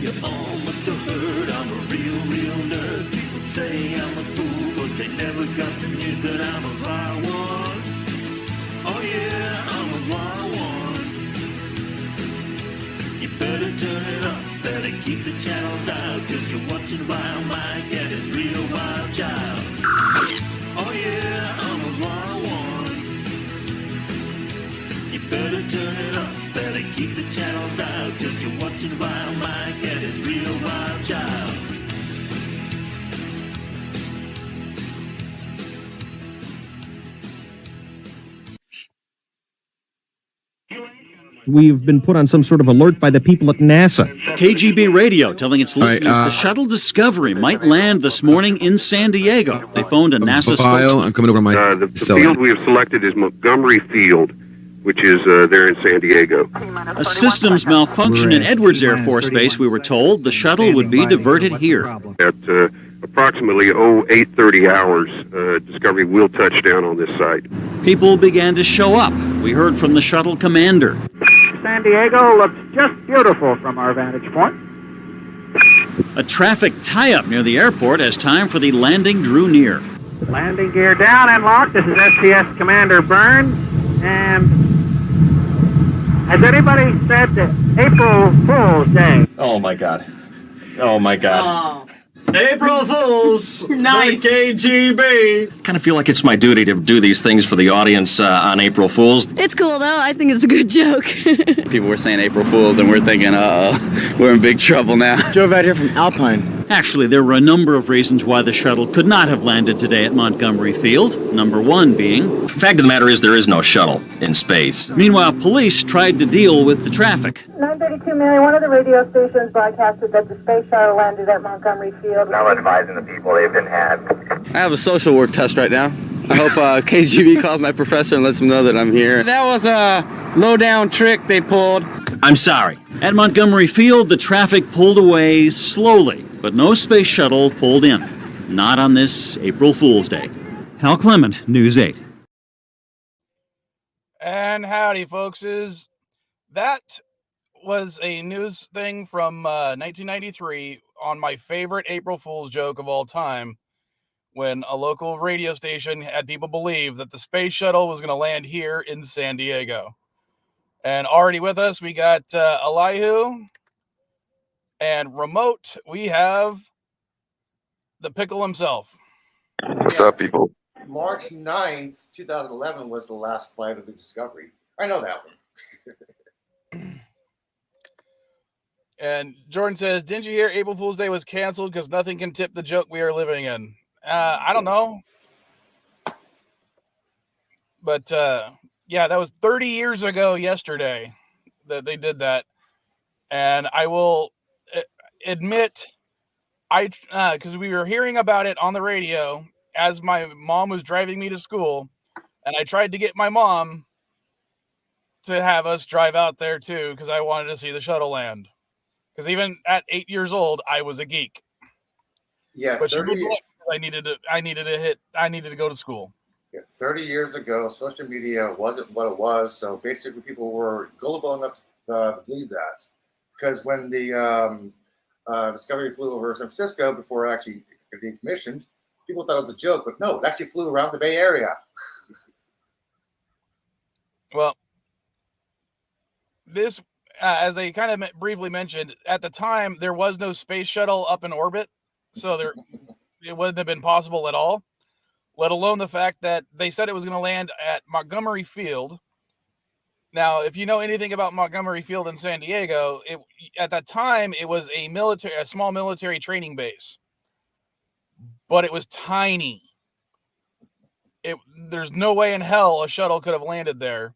You all must have heard I'm a real nerd. People say I'm a fool, but they never got the news that I'm a wild one. Oh yeah, I'm a wild one. You better turn it up, better keep the channel down, cause you're watching Vilemike and his real wild child. Oh yeah, I'm a wild one. You better turn it up, better keep the channel down, cause you're watching Vilemike and his real wild child. We've been put on some sort of alert by the people at NASA. KGB radio telling its listeners the shuttle Discovery might land this morning in San Diego. They phoned a NASA spokesman. I'm coming over to my the field we have selected is Montgomery Field, which is there in San Diego. A systems malfunction in Edwards Air Force Base, we were told. The shuttle would be diverted here. At approximately 8:30 hours, Discovery will touch down on this site. People began to show up. We heard from the shuttle commander. San Diego looks just beautiful from our vantage point. A traffic tie-up near the airport as time for the landing drew near. Landing gear down and locked. This is STS Commander Burns. And has anybody said April Fool's Day? Oh my God. Oh my God. Oh. April Fools! Nice. The KGB! Kind of feel like it's my duty to do these things for the audience on April Fools. It's cool, though. I think it's a good joke. People were saying April Fools, and we're thinking, uh-oh, we're in big trouble now. Drove out here from Alpine. Actually, there were a number of reasons why the shuttle could not have landed today at Montgomery Field. Number one being... The fact of the matter is there is no shuttle in space. Meanwhile, police tried to deal with the traffic. 932 Mary, one of the radio stations broadcasted that the space shuttle landed at Montgomery Field. Now advising the people they've been had. I have a social work test right now. I hope KGB calls my professor and lets him know that I'm here. That was a low-down trick they pulled. I'm sorry. At Montgomery Field, the traffic pulled away slowly, but no space shuttle pulled in. Not on this April Fool's Day. Hal Clement, News 8. And howdy, folkses. That was a news thing from 1993 on my favorite April Fool's joke of all time, when a local radio station had people believe that the space shuttle was going to land here in San Diego. And already with us, we got Elihu. And remote, we have the pickle himself. What's up, people? March 9th, 2011 was the last flight of the Discovery. I know that one. And Jordan says, didn't you hear April Fool's Day was canceled because nothing can tip the joke we are living in? I don't know. But, yeah, that was 30 years ago yesterday that they did that. And I will admit, because we were hearing about it on the radio as my mom was driving me to school, and I tried to get my mom to have us drive out there too because I wanted to see the shuttle land. Because even at 8 years old, I was a geek. Yeah, but I needed to go to school. Yeah, 30 years ago, social media wasn't what it was, so basically people were gullible enough to believe that. Because when the Discovery flew over San Francisco before it actually decommissioned, people thought it was a joke, but no, it actually flew around the Bay Area. Well, this, as they kind of briefly mentioned, at the time, there was no space shuttle up in orbit, so it wouldn't have been possible at all, let alone the fact that they said it was going to land at Montgomery Field. Now, if you know anything about Montgomery Field in San Diego, at that time, it was a small military training base. But it was tiny. There's no way in hell a shuttle could have landed there.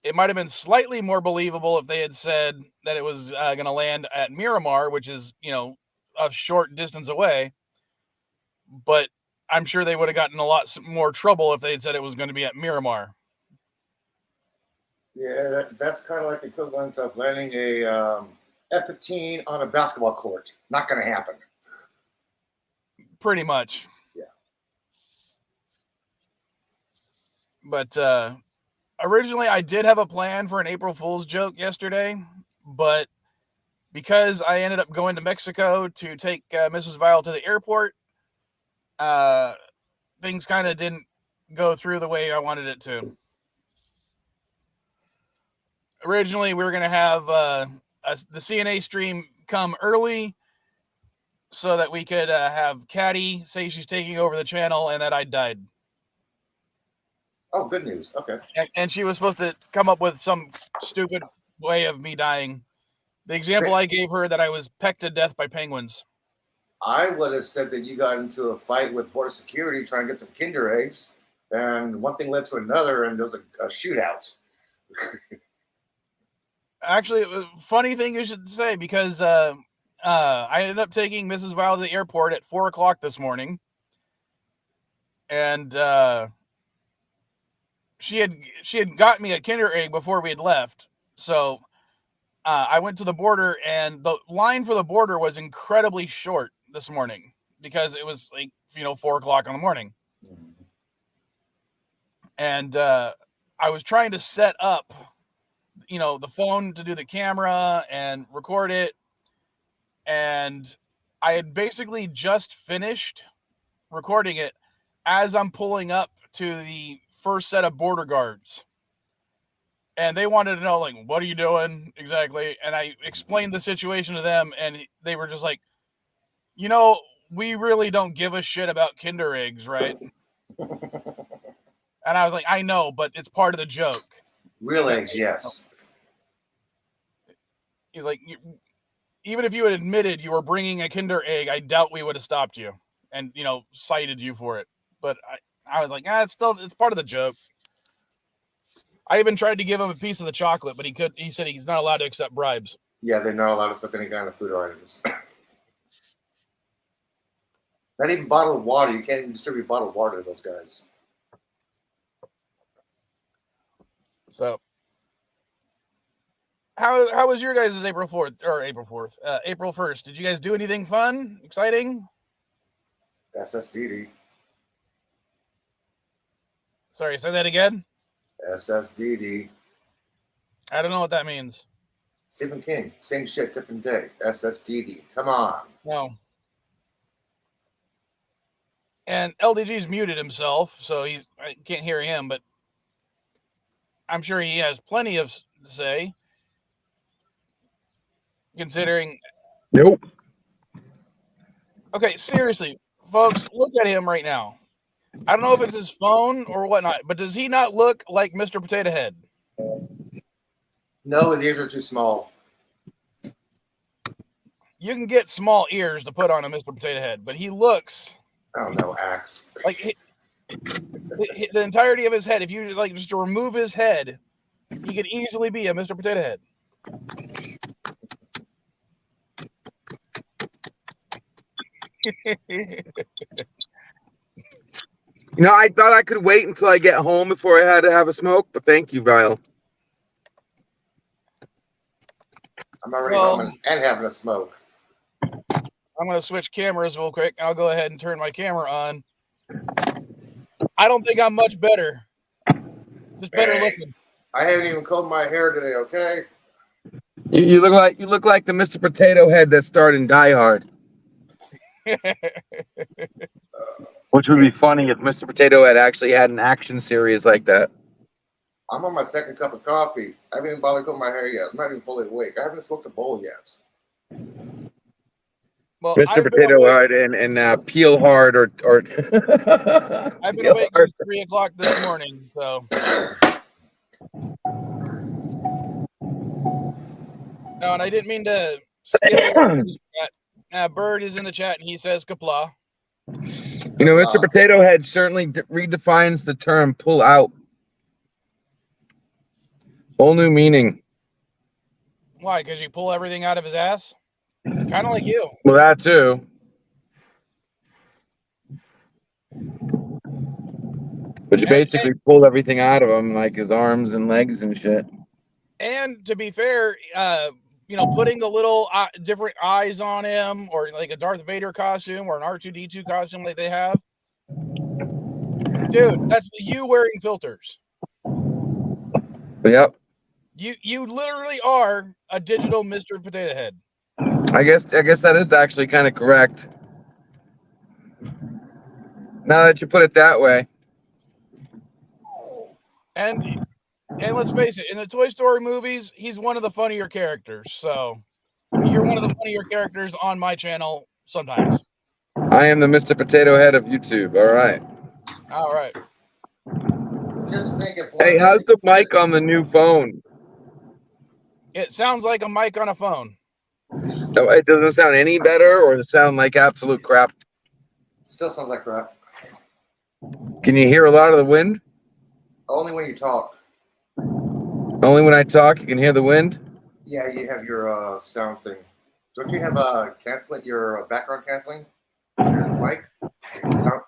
It might have been slightly more believable if they had said that it was going to land at Miramar, which is, a short distance away. But I'm sure they would have gotten a lot more trouble if they had said it was going to be at Miramar. Yeah, that's kind of like the equivalent of landing a F-15 on a basketball court. Not going to happen. Pretty much. Yeah. But originally I did have a plan for an April Fool's joke yesterday, but because I ended up going to Mexico to take Mrs. Vile to the airport, things kind of didn't go through the way I wanted it to. Originally, we were going to have the CNA stream come early so that we could have Caddy say she's taking over the channel and that I died. Oh, good news. Okay. And she was supposed to come up with some stupid way of me dying. The example I gave her that I was pecked to death by penguins. I would have said that you got into a fight with border security trying to get some Kinder eggs, and one thing led to another, and there was a shootout. Actually, it was a funny thing you should say, because I ended up taking Mrs. Vile to the airport at 4 o'clock this morning, and she had got me a Kinder egg before we had left. So I went to the border, and the line for the border was incredibly short this morning because it was 4 o'clock in the morning. And I was trying to set up, the phone to do the camera and record it. And I had basically just finished recording it as I'm pulling up to the first set of border guards. And they wanted to know, what are you doing exactly? And I explained the situation to them, and they were just like, we really don't give a shit about Kinder eggs, right? And I was like, I know, but it's part of the joke. Real eggs, yes. He's like, even if you had admitted you were bringing a Kinder egg, I doubt we would have stopped you and, cited you for it. But I was like, it's part of the joke. I even tried to give him a piece of the chocolate, but he said he's not allowed to accept bribes. Yeah, they're not allowed to accept any kind of food items. Not even bottled water. You can't even distribute bottled water to those guys. So, how was your guys' April 1st? Did you guys do anything fun, exciting? SSDD. Sorry, say that again. SSDD. I don't know what that means. Stephen King. Same shit, different day. SSDD. Come on. No. And LDG's muted himself, so I can't hear him, but I'm sure he has plenty of to say. Considering. Nope. Okay, seriously, folks, look at him right now. I don't know if it's his phone or whatnot, but does he not look like Mr. Potato Head? No, his ears are too small. You can get small ears to put on a Mr. Potato Head, but he looks. I don't know, Axe. Like the entirety of his head, if you just to remove his head, he could easily be a Mr. Potato Head. I thought I could wait until I get home before I had to have a smoke, but thank you, Vile. I'm already home and having a smoke. I'm going to switch cameras real quick. I'll go ahead and turn my camera on. I don't think I'm much better. Just better looking. I haven't even combed my hair today, okay? You look like the Mr. Potato Head that starred in Die Hard. Which would be funny if Mr. Potato Head actually had an action series like that. I'm on my second cup of coffee. I haven't even bothered combing my hair yet. I'm not even fully awake. I haven't smoked a bowl yet. Well, Mr. Potato Head and Peel Hard or I've been awake since 3 o'clock this morning, so. No, and I didn't mean to skip. Bird is in the chat and he says kapla. Mr. Potato Head certainly redefines the term pull out. Whole new meaning. Why? Because you pull everything out of his ass? Kind of like you. Well, that too. But you basically pull everything out of him, like his arms and legs and shit. And to be fair, putting the little different eyes on him, or like a Darth Vader costume or an R2-D2 costume like they have. Dude, that's you wearing filters. Yep. You literally are a digital Mr. Potato Head. I guess that is actually kind of correct. Now that you put it that way. And let's face it, in the Toy Story movies, he's one of the funnier characters. So you're one of the funnier characters on my channel sometimes. I am the Mr. Potato Head of YouTube. All right. All right. Just think of Hey, how's the mic on the new phone? It sounds like a mic on a phone. No, it doesn't sound any better, or does it sound like absolute crap? Still sounds like crap. Can you hear a lot of the wind? Only when you talk. Only when I talk, you can hear the wind? Yeah, you have your sound thing. Don't you have canceling your background canceling? Your mic? Sound?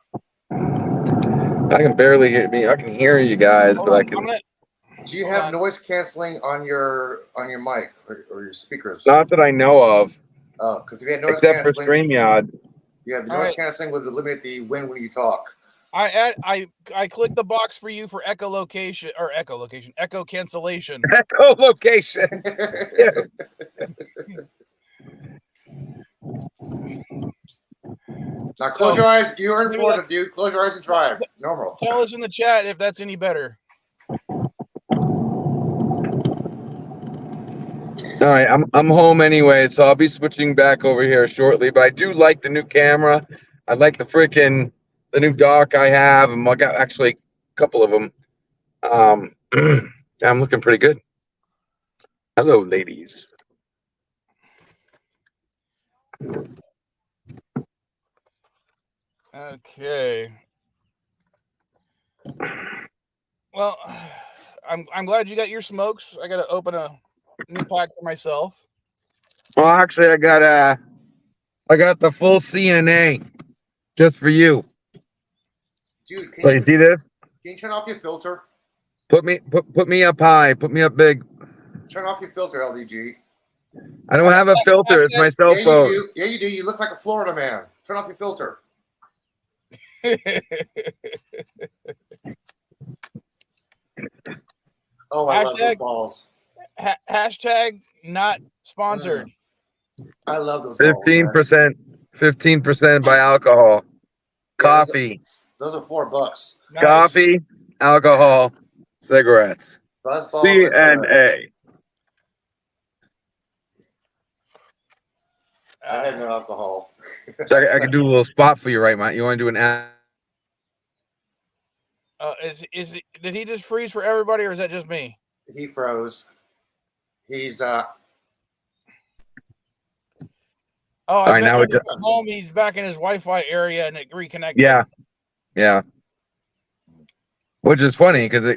I can barely hear me. I can hear you guys, but I can. Do you have noise canceling on your mic or your speakers? Not that I know of. Oh, because if you had noise except canceling, for StreamYard. Yeah, the noise canceling would eliminate the wind when you talk. I clicked the box for you for echo cancellation. Echolocation. Now close your eyes. You're in Florida, dude. Close your eyes and drive. Normal. Tell us in the chat if that's any better. All right, I'm home anyway, so I'll be switching back over here shortly. But I do like the new camera. I like the new dock I have, and I got actually a couple of them. I'm looking pretty good. Hello, ladies. Okay. Well, I'm glad you got your smokes. I got to open a new pack for myself. Well, actually, I got the full CNA just for you. Dude, So you see this? Can you turn off your filter? Put me up high. Put me up big. Turn off your filter, LDG. I don't have a filter. It's my cell phone. You do. Yeah, you do. You look like a Florida man. Turn off your filter. Oh, I love those balls. Hashtag not sponsored. I love those 15%. 15% by alcohol. Coffee. Those are $4. Nice. Coffee, alcohol, cigarettes. Buzzballs CNA. I had no alcohol. So I can do a little spot for you, right, Matt? You want to do an ad? Did he just freeze for everybody, or is that just me? He froze. He's Oh, all right, now at home. He's back in his Wi-Fi area, and it reconnected. Yeah. Which is funny because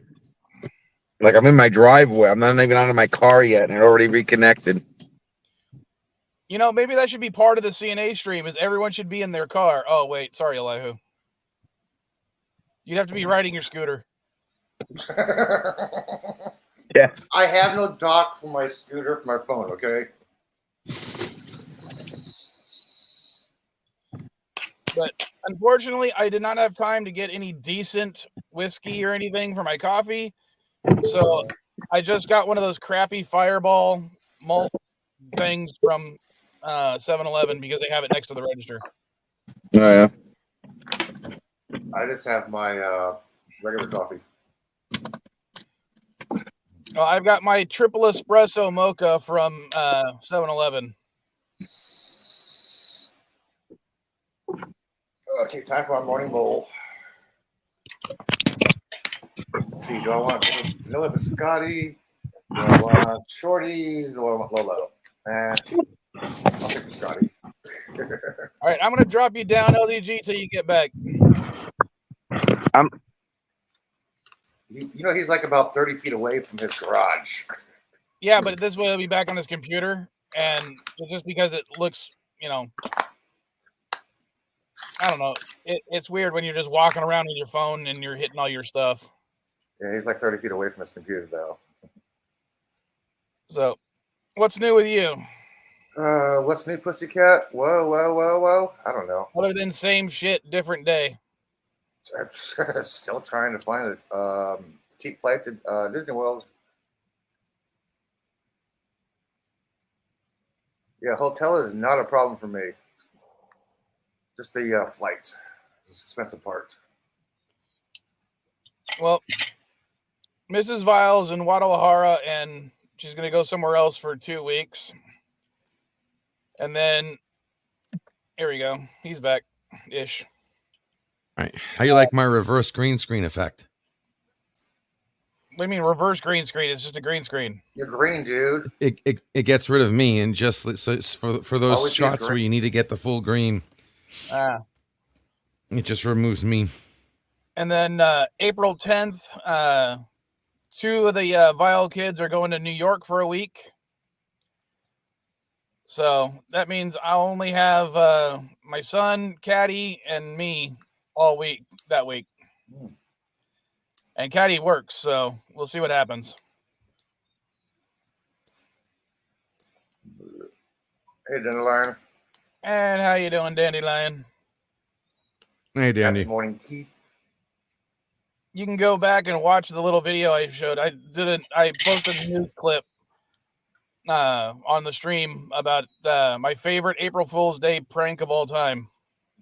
I'm in my driveway. I'm not even out of my car yet, and it already reconnected. You know, maybe that should be part of the CNA stream. Is everyone should be in their car? Oh wait, sorry, Elihu. You'd have to be riding your scooter. Yeah. I have no dock for my scooter for my phone. Okay. But unfortunately, I did not have time to get any decent whiskey or anything for my coffee. So I just got one of those crappy Fireball malt things from 7-Eleven because they have it next to the register. Oh, yeah. I just have my regular coffee. Well, I've got my triple espresso mocha from 7-Eleven. Okay, time for our morning bowl. Let's see, do I want vanilla biscotti? Do I want shorties? Or do I want Lolo? I'll take biscotti. All right, I'm going to drop you down, LDG, till you get back. You know, he's like about 30 feet away from his garage. Yeah, but this way he'll be back on his computer. And just because it looks, you know, I don't know. It's weird when you're just walking around with your phone and you're hitting all your stuff. Yeah, he's like 30 feet away from his computer, though. So, what's new with you? What's new, pussycat? Whoa. I don't know. Other than same shit, different day. I'm still trying to find a cheap flight to Disney World. Yeah, hotel is not a problem for me. Just the flight. It's the expensive part. Well, Mrs. Vile's in Guadalajara, and she's going to go somewhere else for 2 weeks. And then, here we go. He's back-ish. All right. How you like my reverse green screen effect? What do you mean reverse green screen? It's just a green screen. You're green, dude. It gets rid of me, and just so for those Always shots where you need to get the full green, it just removes me. And then April 10th, 2 of the Vile kids are going to New York for a week. So that means I'll only have my son, Caddy, and me all week that week. And Caddy works, so we'll see what happens. Hey, Dandelion. And how you doing, Dandelion? Hey, Dandy. Next morning tea. You can go back and watch the little video I showed. I posted a news clip on the stream about my favorite April Fool's Day prank of all time.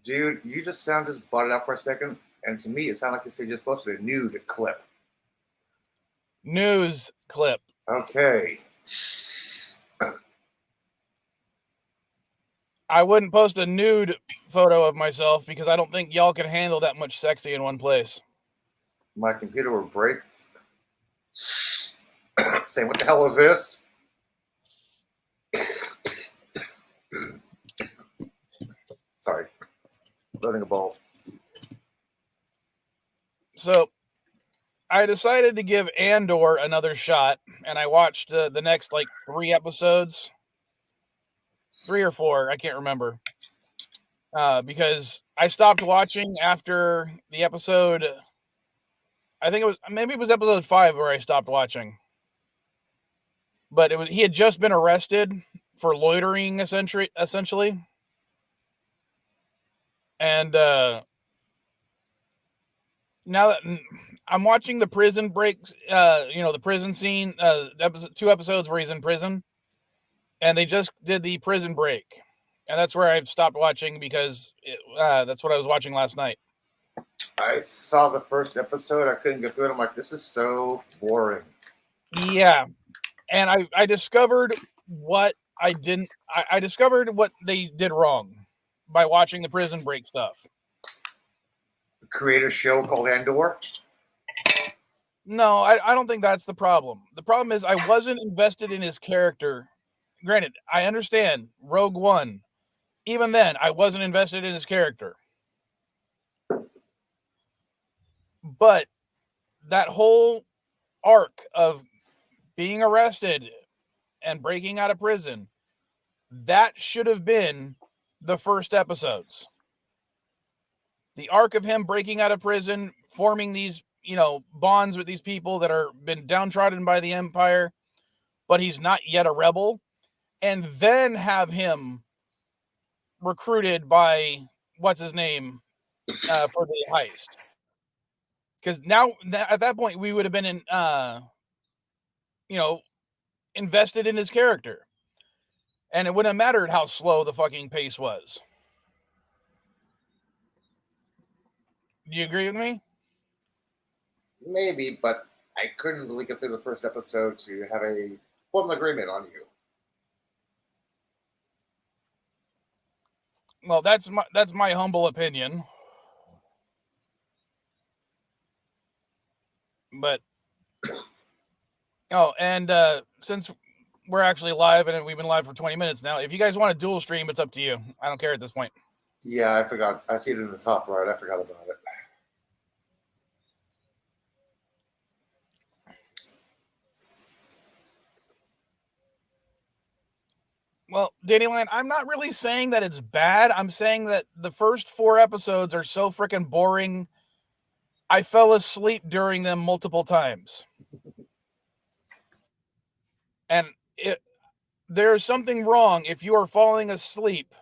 Dude, you just sound just bought it out for a second, and to me, it sounded like you just posted a nude clip. News clip. Okay. I wouldn't post a nude photo of myself because I don't think y'all can handle that much sexy in one place. My computer will break. Saying, what the hell is this? Sorry. Loading a bowl. So I decided to give Andor another shot, and I watched the next 3 episodes. 3 or 4, I can't remember. Because I stopped watching after the episode. I think it was episode 5 where I stopped watching. But he had just been arrested for loitering essentially. And now that I'm watching the prison breaks, the prison scene, 2 episodes where he's in prison, and they just did the prison break, and that's where I've stopped watching because that's what I was watching last night. I saw the first episode. I couldn't get through it. I'm like, this is so boring. Yeah, and I discovered what I discovered what they did wrong by watching the prison break stuff. Create a show called Andor? No, I don't think that's the problem. The problem is I wasn't invested in his character. Granted, I understand Rogue One. Even then, I wasn't invested in his character. But that whole arc of being arrested and breaking out of prison, that should have been the first episodes. The arc of him breaking out of prison, forming these, bonds with these people that are been downtrodden by the Empire, but he's not yet a rebel, and then have him recruited by what's his name for the heist. Because now at that point we would have been invested in his character, and it wouldn't have mattered how slow the fucking pace was. Do you agree with me? Maybe, but I couldn't really get through the first episode to have a formal agreement on you. Well, that's my humble opinion. But and since we're actually live and we've been live for 20 minutes now, if you guys want a dual stream, it's up to you. I don't care at this point. Yeah, I forgot. I see it in the top right. I forgot about it. Well, Dandelion, I'm not really saying that it's bad. I'm saying that the first 4 episodes are so freaking boring. I fell asleep during them multiple times. And there's something wrong if you are falling asleep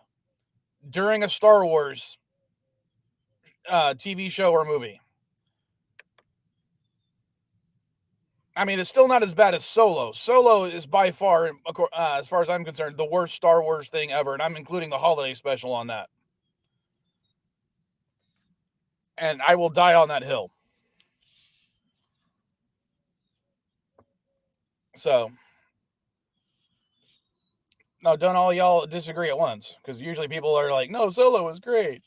during a Star Wars TV show or movie. I mean, it's still not as bad as Solo. Solo is by far, as far as I'm concerned, the worst Star Wars thing ever, and I'm including the holiday special on that. And I will die on that hill. So, no, don't all y'all disagree at once, because usually people are like, no, Solo was great.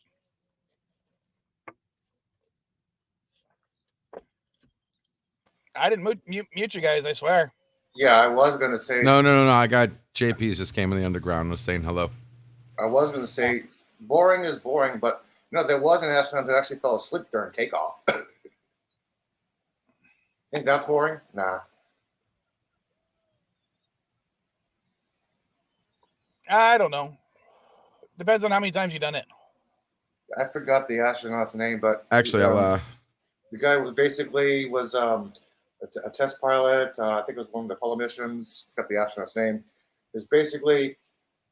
I didn't mute you guys, I swear. Yeah, I was going to say. No. I got JP's just came in the underground and was saying hello. I was going to say boring is boring, but there was an astronaut that actually fell asleep during takeoff. Think that's boring? Nah. I don't know. Depends on how many times you've done it. I forgot the astronaut's name, but actually, the guy was a test pilot. I think it was one of the Apollo missions. I forgot the astronaut's name. It was basically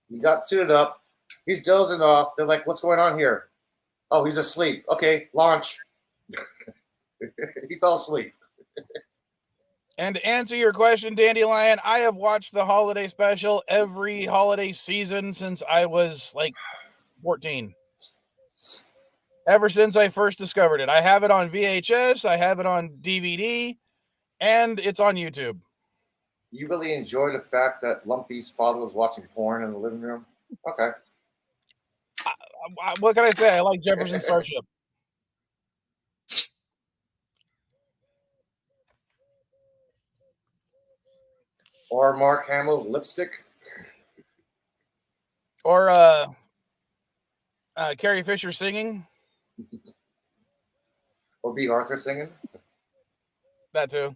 he got suited up. He's dozing off. They're like, "What's going on here?" Oh, he's asleep. Okay, launch. He fell asleep. And to answer your question, Dandelion, I have watched the holiday special every holiday season since I was like 14. Ever since I first discovered it. I have it on VHS, I have it on DVD, and it's on YouTube. You really enjoy the fact that Lumpy's father was watching porn in the living room? Okay. What can I say? I like Jefferson Starship. Or Mark Hamill's lipstick. Or Carrie Fisher singing. Or B. Arthur singing. That too.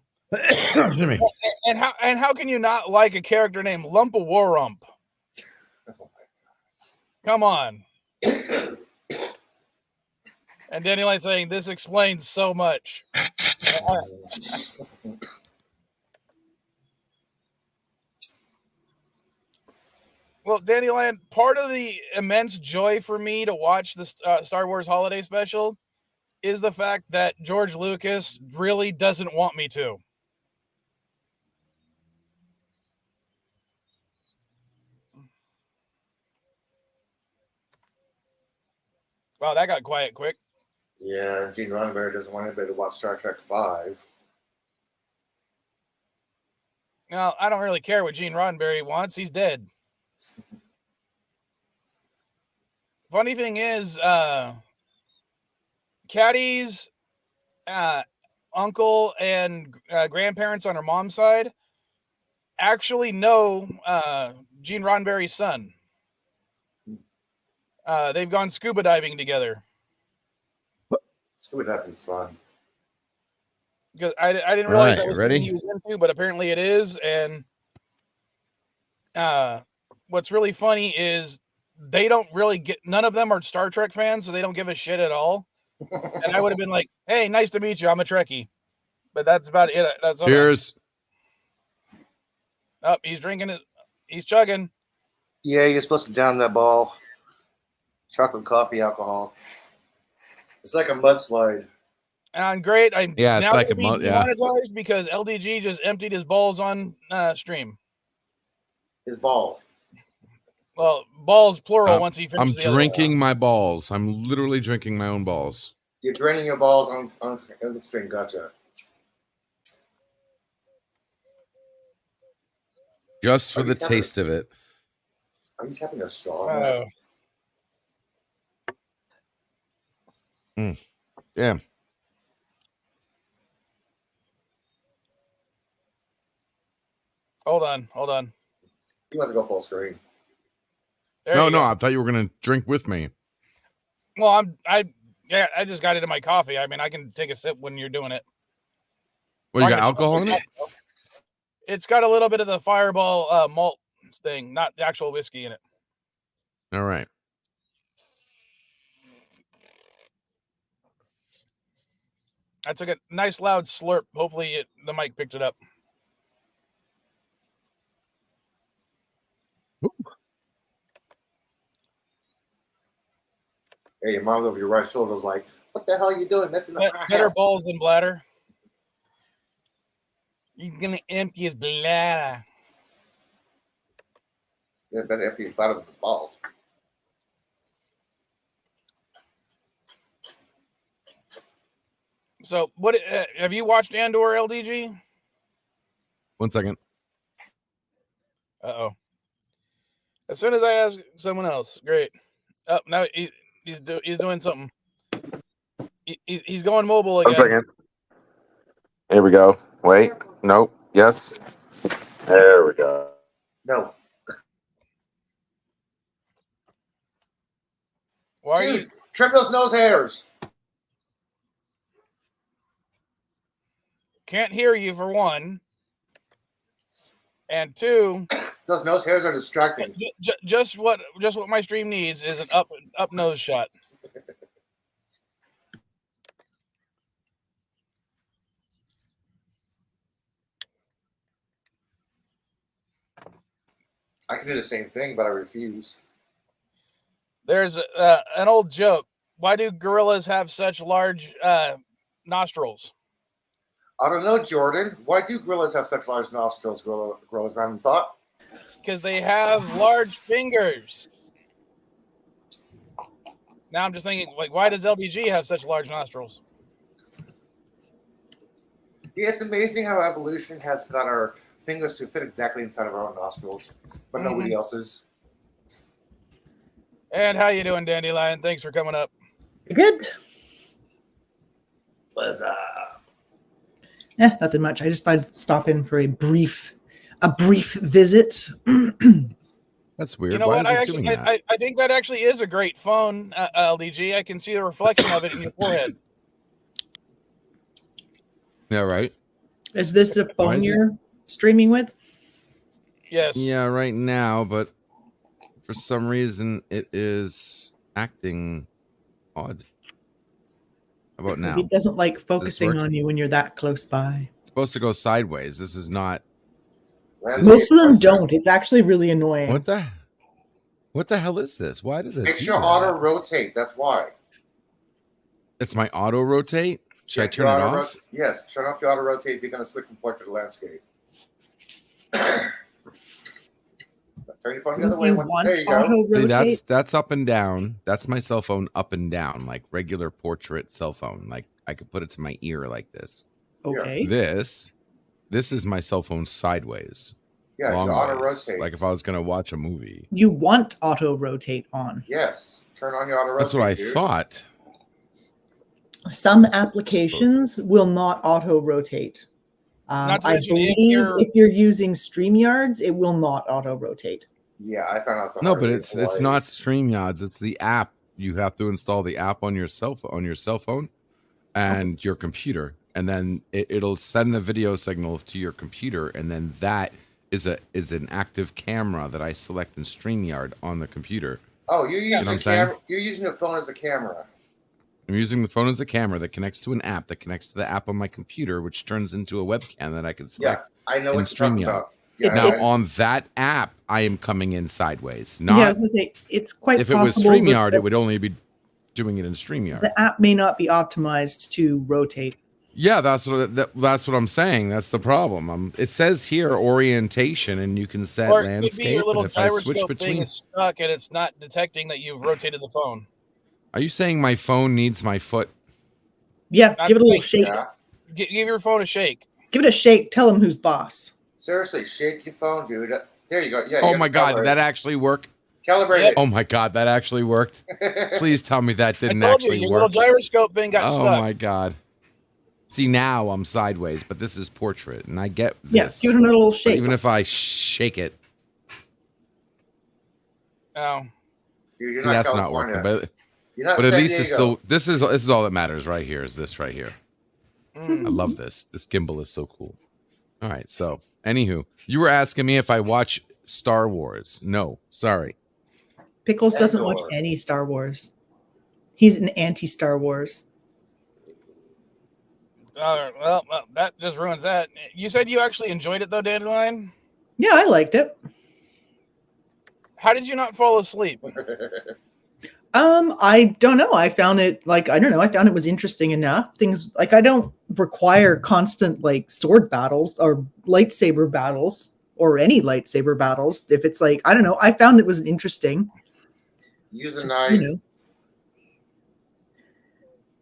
And how can you not like a character named Lumpa-Warump? Come on. And Dandelion saying this explains so much. Well, Dandelion, part of the immense joy for me to watch the Star Wars Holiday Special is the fact that George Lucas really doesn't want me to. Wow, that got quiet quick. Yeah, Gene Roddenberry doesn't want anybody to watch Star Trek V. No, I don't really care what Gene Roddenberry wants. He's dead. Funny thing is, Caddy's uncle and grandparents on her mom's side actually know Gene Roddenberry's son. They've gone scuba diving together. Scuba diving's fun. Because I didn't realize that was something he was into, but apparently it is. And what's really funny is they don't really get, none of them are Star Trek fans, so they don't give a shit at all. And I would have been like, hey, nice to meet you. I'm a Trekkie. But that's about it. That's all. Cheers. Oh, he's drinking it. He's chugging. Yeah, you're supposed to down that ball. Chocolate coffee alcohol. It's like a mudslide. And great. Yeah, it's like a monetized because LDG just emptied his balls on stream. His ball. Well, balls plural. Once he finishes. I'm drinking my balls. I'm literally drinking my own balls. You're draining your balls on the string. Gotcha. Just for the taste of it. Are you tapping a straw? Yeah. Hold on. He wants to go full screen. No, I thought you were gonna drink with me. Well, I just got it in my coffee. I mean, I can take a sip when you're doing it. Well, you got alcohol in it? It's got a little bit of the Fireball malt thing, not the actual whiskey in it. All right. I took a nice loud slurp. Hopefully the mic picked it up. Ooh. Hey, your mom's over your right shoulder was like, what the hell are you doing? Missing the Better balls than bladder. He's gonna empty his bladder. Yeah, better empty his bladder than his balls. So, what have you watched Andor, LDG? 1 second. Uh-oh. As soon as I ask someone else, great. Oh, now he's doing something. He's going mobile again. 1 second. Here we go. Wait. Nope. Yes. There we go. No. Why are Dude, you trim those nose hairs. can't hear you for one, and two, those nose hairs are distracting. Just what my stream needs is an up nose shot. I can do the same thing, but I refuse. There's an old joke. Why do gorillas have such large nostrils? I don't know, Jordan. Why do gorillas have such large nostrils? Gorillas, I haven't thought. Because they have large fingers. Now I'm just thinking, like, why does LDG have such large nostrils? Yeah, it's amazing how evolution has got our fingers to fit exactly inside of our own nostrils, but nobody else's. And how you doing, Dandelion? Thanks for coming up. Good. What's up? Nothing much. I just thought I'd stop in for a brief visit. That's weird. You know Why what? is it doing that? I think that actually is a great phone, LDG. I can see the reflection of it in your forehead. Yeah, right. Is this the phone you're streaming with? Yes. Yeah, right now, but for some reason it is acting odd. How about now? It doesn't like focusing on you when you're that close by. It's supposed to go sideways. This is not. Most of them don't. It's actually really annoying. What the hell is this? Why does it? It's your auto rotate. That's why. It's my auto rotate. Should I turn it off? Yes, turn off your auto rotate if you're going to switch from portrait to landscape. Turn your phone the other way. There you go. See, that's up and down. That's my cell phone up and down, like regular portrait cell phone. Like I could put it to my ear like this. Okay. This is my cell phone sideways. Yeah, long the auto ways, rotate. like if I was going to watch a movie. You want auto rotate on. Yes, turn on your auto rotate. That's what I thought. Some applications will not auto rotate. I believe if you're using StreamYards, it will not auto rotate. Yeah, I found out. No, but it's not StreamYards. It's the app. You have to install the app on your cell phone and your computer, and then it'll send the video signal to your computer, and then that is an active camera that I select in StreamYard on the computer. Oh, you're using You're using the phone as a camera. I'm using the phone as a camera that connects to an app that connects to the app on my computer, which turns into a webcam that I can select. Yeah, I know what you're talking about. Yeah, now on that app, I am coming in sideways. Not, yeah, I was gonna say it's quite. If it was StreamYard, it would only be doing it in StreamYard. The app may not be optimized to rotate. Yeah, that's what I'm saying. That's the problem. It says here orientation, and you can set landscape. Or And if I switch thing between, is stuck and it's not detecting that you've rotated the phone. are you saying my phone needs my foot? Yeah, give it a little shake. Yeah. Give your phone a shake. Give it a shake. Tell him who's boss. Seriously, shake your phone, dude. There you go. Yeah. Oh my God, did that actually work? Calibrate it. Oh my God, that actually worked. Please tell me that didn't I told actually you, your work. little gyroscope thing got Oh stuck. my God. See, now I'm sideways, but this is portrait, and I get this. Yes, give it another little But shake. even if I shake it, Oh. Dude, you're see, not that's not California. working. But, You're not but at San least it's Diego. still. This is all that matters right here. Is this right here? I love this. This gimbal is so cool. All right, so anywho, you were asking me if I watch Star Wars. No, sorry. Pickles doesn't watch any Star Wars. He's an anti-Star Wars. Well, that just ruins that. You said you actually enjoyed it, though, Dandelion? Yeah, I liked it. How did you not fall asleep? I don't know. I found it I found it was interesting enough. Things I don't require constant sword battles or lightsaber battles or any lightsaber battles. If it's I don't know, I found it was interesting. Use a knife.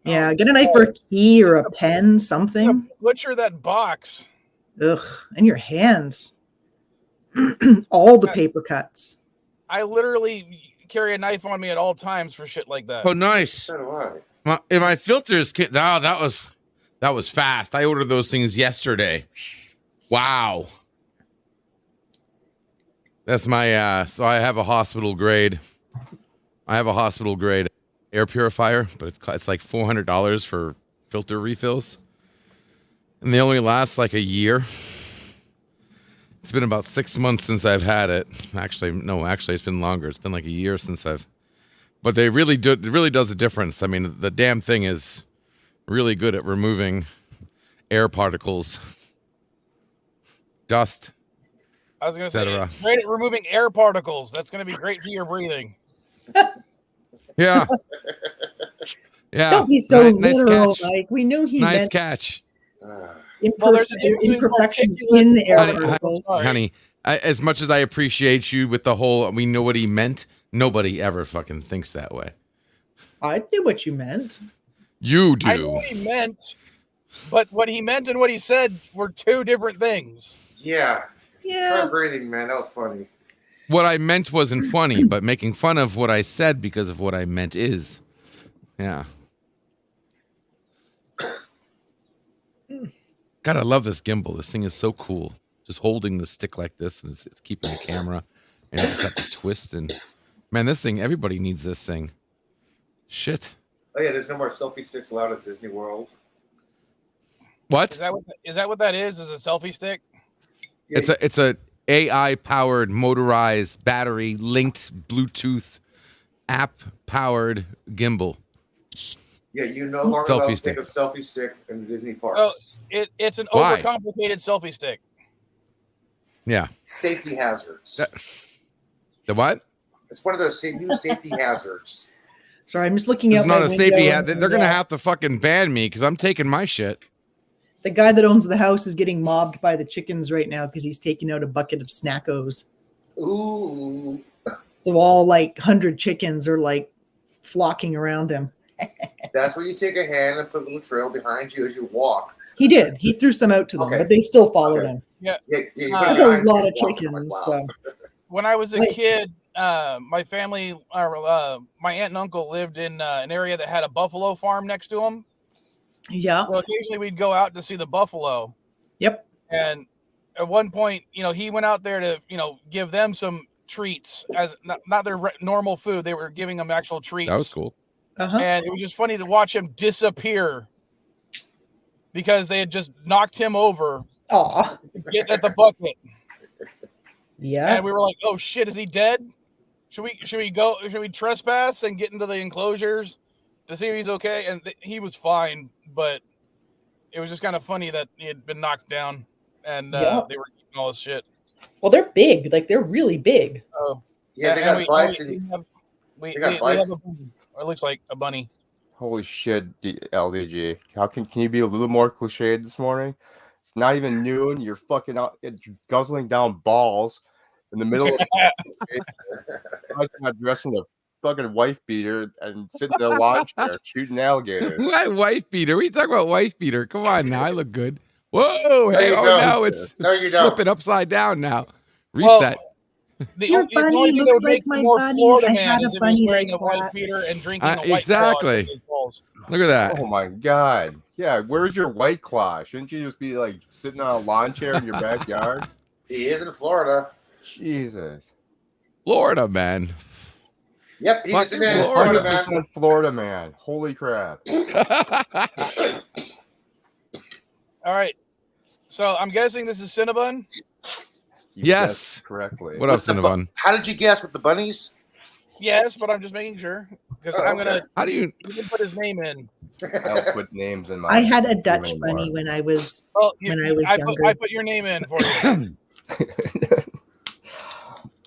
Yeah, get a knife or a key or a pen, something. Butcher that box. Ugh, and your hands. All the paper cuts. I literally carry a knife on me at all times for shit like that. Oh, nice. So do I. My filters. That was fast. I ordered those things yesterday. Wow. That's my. So I have a hospital grade. Air purifier, but it's like $400 for filter refills, and they only last like a year. It's been about 6 months since I've had it. Actually, it's been longer. It's been like a year since but they really do. It really does a difference. I mean, the damn thing is really good at removing air particles, dust. I was going to say, it's great at removing air particles. That's going to be great for your breathing. Yeah. Yeah. Don't be so literal. Catch. We knew he nice meant catch. Imperfections in the air particles. Honey, as much as I appreciate you with the whole, we know what he meant. Nobody ever fucking thinks that way. I knew what you meant. You do. I knew what he meant, but what he meant and what he said were two different things. Yeah. Try breathing, man. That was funny. What I meant wasn't funny, but making fun of what I said because of what I meant is. Yeah. God, I love this gimbal. This thing is so cool. Just holding the stick like this, and it's keeping the camera, and you just have to twist. And man, this thing, everybody needs this thing. Shit. Oh yeah, there's no more selfie sticks allowed at Disney World. What? Is that what that is? Is a selfie stick? Yeah, It's a AI-powered, motorized, battery-linked, Bluetooth, app-powered gimbal. Yeah, you no longer allowed to take a selfie stick in the Disney parks. Oh, it's an overcomplicated selfie stick. Yeah. Safety hazards. The what? It's one of those new safety hazards. Sorry, I'm just looking It's out. not a safety hazard. They're gonna have to fucking ban me because I'm taking my shit. The guy that owns the house is getting mobbed by the chickens right now because he's taking out a bucket of Snackos. Ooh. So all 100 chickens are flocking around him. That's where you take a hand and put a little trail behind you as you walk. He did. He threw some out to them, but they still followed him. Yeah. There's a lot of chickens. So. When I was a kid, my family, my aunt and uncle lived in an area that had a buffalo farm next to them. Yeah. So occasionally we'd go out to see the buffalo. Yep. And at one point, he went out there to, give them some treats as not their normal food. They were giving them actual treats. That was cool. Uh-huh. And it was just funny to watch him disappear because they had just knocked him over to get at the bucket. Yeah. And we were like, oh shit, is he dead? Should we trespass and get into the enclosures to see if he's okay? And he was fine, but it was just kind of funny that he had been knocked down and they were eating all this shit. Well, they're big. They're really big. Oh. Yeah, they got bison. We have a bunny. It looks like a bunny. Holy shit, LDG. How can you be a little more cliched this morning? It's not even noon. You're fucking out guzzling down balls in the middle of I got dressed in a fucking wife beater and sitting in a lawn chair shooting alligators. What wife beater? We talk about wife beater. Come on now. I look good. Whoa. Hey, now it's flipping upside down now. Reset. Your bunny looks like my bunny. I had a bunny like a white beater and drinking a white exactly. Look at that. Oh my god. Yeah, where's your White Claw? Shouldn't you just be sitting on a lawn chair in your backyard? He is in Florida. Jesus. Florida, man. Yep, he's in Florida, man. Florida, man. Holy crap. All right. So I'm guessing this is Cinnabon? Yes. Correctly. What up, Cinnabon? How did you guess with the bunnies? Yes, but I'm just making sure. Because I'm going to... How do you... You can put his name in. I'll put names in my... I had a Dutch bunny when I was younger. I put your name in for you.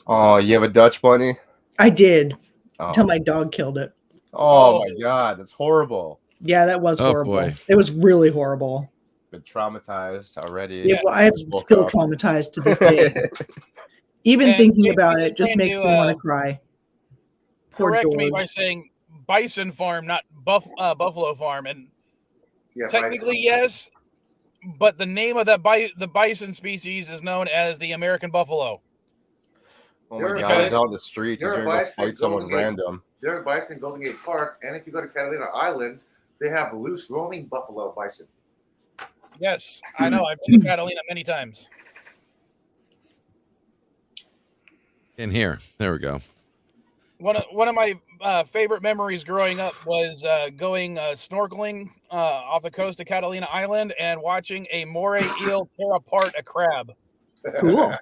Oh, you have a Dutch bunny? I did. Until my dog killed it. Oh my god, that's horrible. Yeah, that was Oh, horrible. boy. It was really horrible. Been traumatized already. Yeah, well, I'm still traumatized to this day. Even And thinking Casey's about it just trying makes to, me want to cry. Poor correct George. me by saying bison farm, not buffalo farm. And Yeah, technically, bison. yes, but the name of that the bison species is known as the American buffalo. Oh There my are god, he's bison- out in the streets. He's there are gonna go bison in fight someone Golden Gate. random. There are bison in Golden Gate Park, and if you go to Catalina Island, they have loose roaming buffalo bison. Yes, I know. I've been to Catalina many times. In here. There we go. One of my favorite memories growing up was going snorkeling off the coast of Catalina Island and watching a moray eel tear apart a crab. Cool.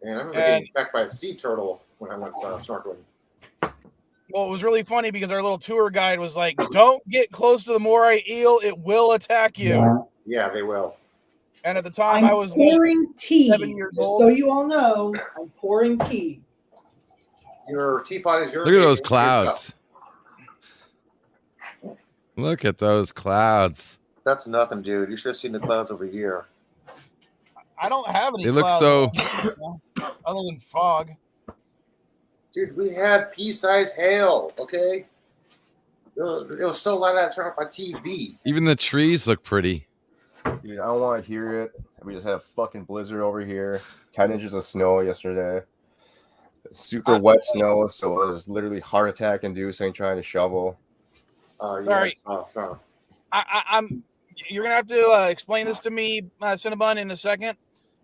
And I remember getting attacked by a sea turtle when I went snorkeling. Well, it was really funny because our little tour guide was like, "Don't get close to the moray eel; it will attack you." Yeah, they will. And at the time, I'm I was pouring tea. 7 years Just old. so you all know, I'm pouring tea. Your teapot is your. Look at those clouds. Look at those clouds. That's nothing, dude. You should have seen the clouds over here. I don't have any. They look clouds, so. other than fog. Dude, we had pea-sized hail. Okay, it was so loud I had to turn off my TV. Even the trees look pretty. Dude, I don't want to hear it. We just had a fucking blizzard over here. 10 inches of snow yesterday. Super wet snow, so it was literally heart attack inducing trying to shovel. Sorry. Yes. I'm. You're gonna have to explain this to me, Cinnabon, in a second.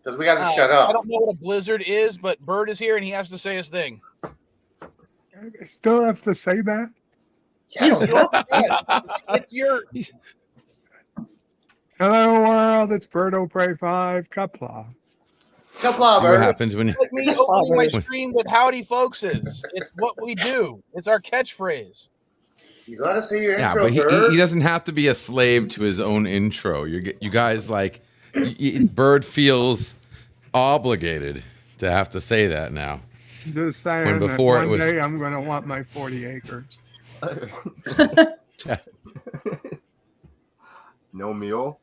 Because we got to shut up. I don't know what a blizzard is, but Bird is here and he has to say his thing. I still have to say that? Yes. It's your. Hello, world. It's Birdo Prey 5. Cuppa. Cuppa, What happens when you. Like me opening my stream with "Howdy, folkses." It's what we do. It's our catchphrase. You got to say your Yeah, intro, but Bird. he doesn't have to be a slave to his own intro. You guys like, Bird feels obligated to have to say that now. Just saying When before that it one was- day I'm going to want my 40 acres. No meal?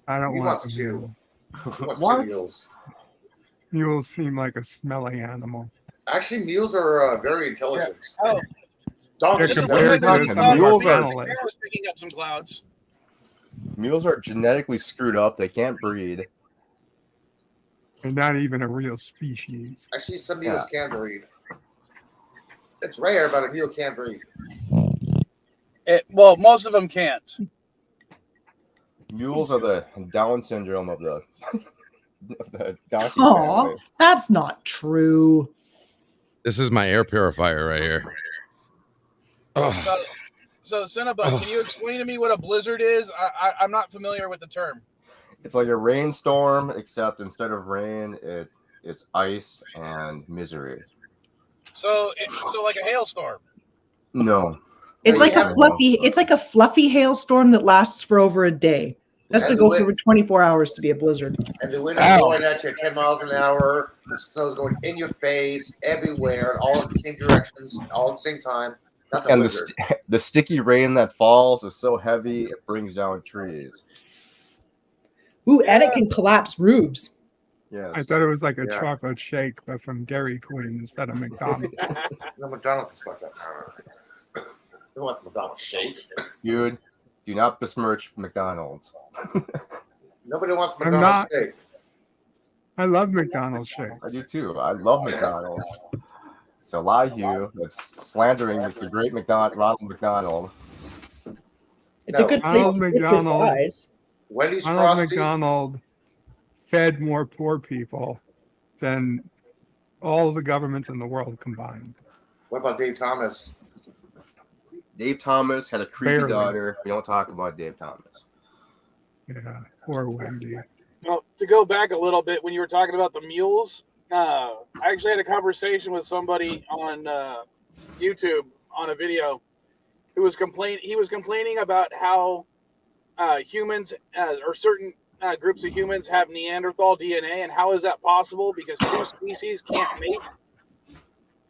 I don't He want wants the two. mule. He wants What? two mules. Mules seem like a smelly animal. Actually, mules are very intelligent. Oh, Donkeys They're are compared very to Mules some of mules our are- animals. I was picking up some clouds. Mules are genetically screwed up. They can't breed. They're not even a real species. Actually, some mules can breed. It's rare, but a mule can breed. Well, most of them can't. Mules are the Down syndrome of the donkey Aw, family. that's not true. This is my air purifier right here. Oh, So Cinnabon, can you explain to me what a blizzard is? I'm not familiar with the term. It's like a rainstorm, except instead of rain, it's ice and misery. So like a hailstorm. No. It's like Yeah. a fluffy hailstorm that lasts for over a day. It has to And go the wind- for 24 hours to be a blizzard. And the wind is blowing at you at 10 miles an hour. The snow's going in your face, everywhere, all in the same directions, all at the same time. That's a And blizzard. the sticky rain that falls is so heavy it brings down trees. Ooh, and it can collapse roofs. Yes. I thought it was like a Yeah. chocolate shake, but from Dairy Queen instead of McDonald's. No, McDonald's is fucked up. Who wants McDonald's shake? Dude, do not besmirch McDonald's. Nobody wants I'm McDonald's not. shake. I love McDonald's shake. I do too. I love McDonald's. It's a lie, Hugh. It's slandering the great Ronald McDonald. It's a good place Ronald to dip your McDonald. fries. Wendy's Ronald Frosties. McDonald fed more poor people than all the governments in the world combined. What about Dave Thomas? Dave Thomas had a creepy Barely. daughter. We don't talk about Dave Thomas. Yeah, poor Wendy. Well, to go back a little bit, when you were talking about the mules, I actually had a conversation with somebody on YouTube on a video who was He was complaining about how humans or certain groups of humans have Neanderthal DNA, and how is that possible? Because two species can't mate.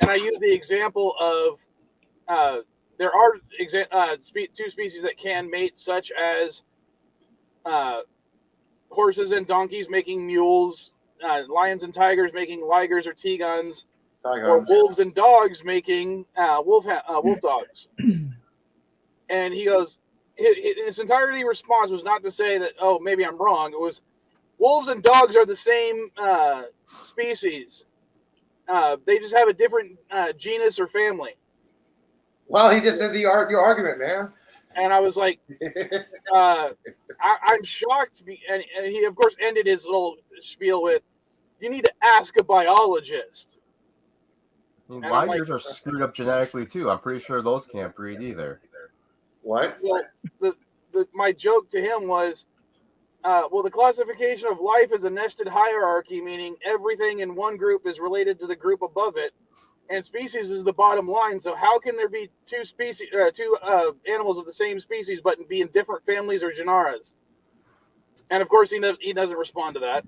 And I use the example of there are two species that can mate, such as horses and donkeys making mules, lions and tigers making ligers or T-guns, or wolves and dogs making wolf dogs. And he goes, his entirety response was not to say that, oh, maybe I'm wrong. It was, wolves and dogs are the same species. They just have a different genus or family. Well, he just said your argument, man. And I was like, I'm shocked. And he, of course, ended his little spiel with, you need to ask a biologist. I mean, ligers are screwed up genetically, too. I'm pretty sure those can't breed either. What? Well, my joke to him was, well, the classification of life is a nested hierarchy, meaning everything in one group is related to the group above it, and species is the bottom line. So how can there be two animals of the same species but be in different families or genres? And of course, he doesn't respond to that.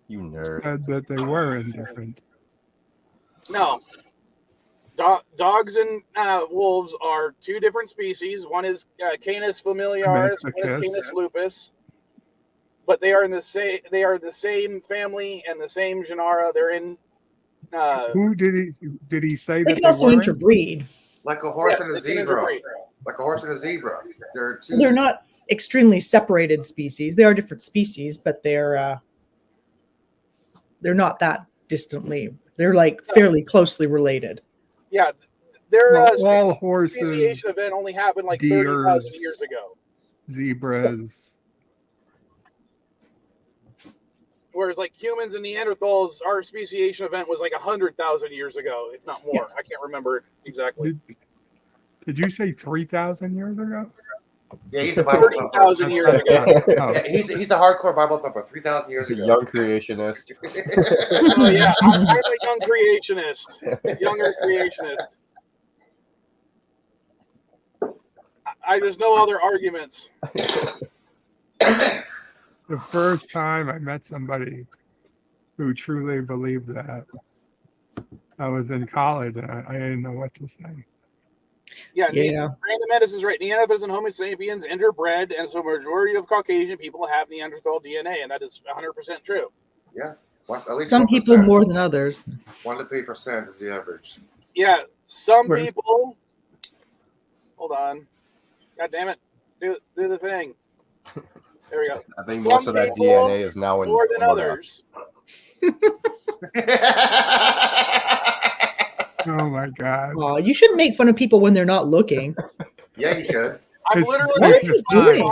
You nerd. Said that they were indifferent. No. Dogs and wolves are two different species. One is Canis familiaris, one is Canis lupus. But they are in the same. They are the same family and the same genera. They're in. Who did he say They that can also were? interbreed. Like a horse and a zebra. Like a horse and a zebra. They're not extremely separated species. They are different species, but they're not that distantly. They're like fairly closely related. Yeah, their all horses, speciation event only happened like deers, 30,000 years ago. Zebras. Whereas like humans and Neanderthals, our speciation event was like 100,000 years ago, if not more. Yeah. I can't remember exactly. Did you say 3,000 years ago? Yeah, he's a Bible 30,000 years ago. Yeah, he's a hardcore Bible thumper. 3,000 years ago. Young creationist. Oh yeah, I'm a young creationist. Young Earth creationist. There's no other arguments. The first time I met somebody who truly believed that, I was in college and I didn't know what to say. Yeah. Random Medicine's right. Neanderthals and Homo sapiens interbred, and so majority of Caucasian people have Neanderthal DNA, and that is 100% true. Yeah. At least some 1%. people more than others. 1 to 3% is the average. Yeah. Some people. Hold on. God damn it. Do the thing. There we go. I think most of that DNA is now in more than others. Oh my God! Oh, you shouldn't make fun of people when they're not looking. Yeah, you should. I'm literally. What is he doing?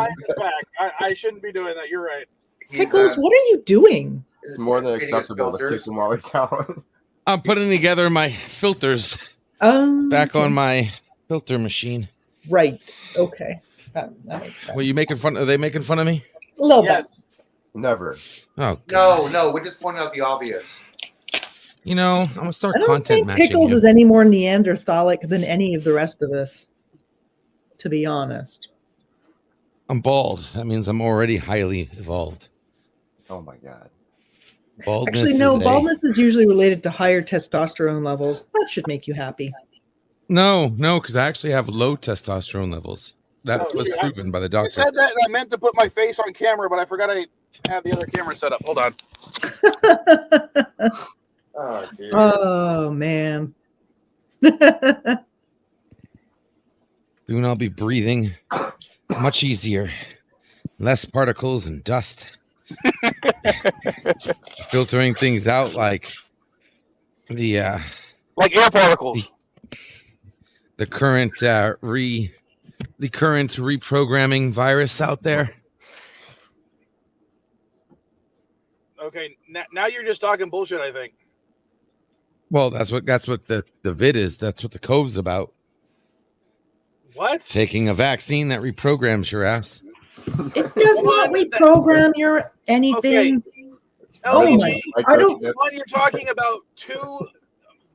I shouldn't be doing that. You're right. Pickles, what are you doing? It's more than acceptable to kick them always down. I'm putting together my filters back on my filter machine. Right. Okay. That makes sense. Were you making fun? Are they making fun of me? A little bit. Never. Oh. God. No. We're just pointing out the obvious. You know, I'm gonna start I don't content think matching. Pickles is any more Neanderthalic than any of the rest of us, to be honest. I'm bald. That means I'm already highly evolved. Oh my God. Baldness Actually, no. Baldness is usually related to higher testosterone levels. That should make you happy. No, because I actually have low testosterone levels. That was proven by the doctor. I said that, and I meant to put my face on camera, but I forgot I have the other camera set up. Hold on. Oh, dear. Oh, man. Soon I'll be breathing much easier. Less particles and dust. Filtering things out like the like air particles. The current reprogramming virus out there. Okay, now you're just talking bullshit, I think. Well, that's what the vid is. That's what the cove's about. What? Taking a vaccine that reprograms your ass. It does not reprogram your anything. Okay. LDG, One, you're talking about two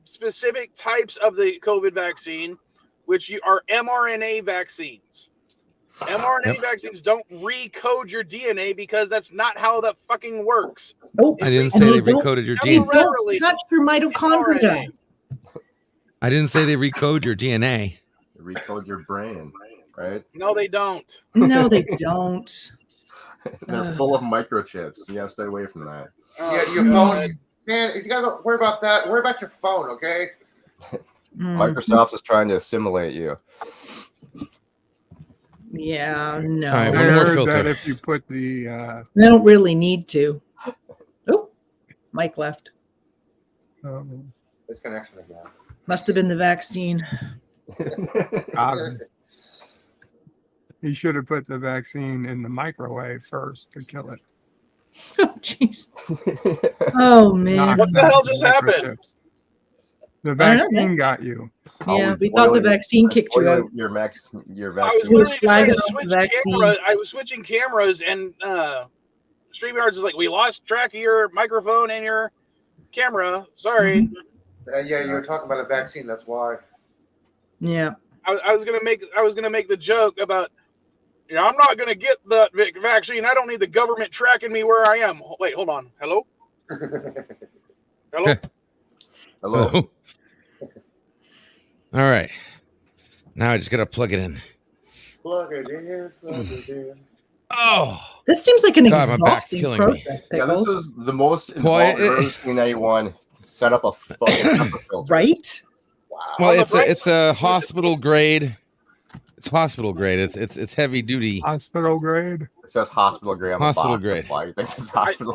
specific types of the COVID vaccine, which are mRNA vaccines. mRNA vaccines don't recode your DNA because that's not how that fucking works. Nope. I didn't say they recoded your DNA. Don't touch your mitochondria. I didn't say they recode your DNA. They recode your brain, right? No, they don't. No, they don't. They're full of microchips. You gotta stay away from that. Yeah, your phone, man. If you gotta worry about that, worry about your phone, okay? Microsoft is trying to assimilate you. Yeah, no. All right, I one more heard filter. that if you put the They don't really need to. Oh, Mike left. Disconnection again. Must have been the vaccine. he should have put the vaccine in the microwave first to kill it. Oh, jeez. Oh, man. What the hell just happened? The vaccine got you. Yeah, we thought the vaccine kicked you out. Your I was vaccine. literally trying to off switch the vaccine. cameras. I was switching cameras, and StreamYards is like, we lost track of your microphone and your camera. Sorry. Yeah, you were talking about a vaccine. That's why. Yeah. I was gonna make the joke about, I'm not gonna get the vaccine. I don't need the government tracking me where I am. Wait, hold on. Hello. Hello. Hello. All right. Now I just gotta plug it in. Plug it in. Plug it in. Oh. This seems like an God, my back's exhausting killing me. process, Yeah, this Pickles. is the most involved version in anyone. Set up a fucking HEPA filter. Right? Wow. Well, it's a hospital grade. It's hospital grade. It's heavy duty. Hospital grade. It says hospital grade on the Hospital box. grade. That's why you think it's hospital.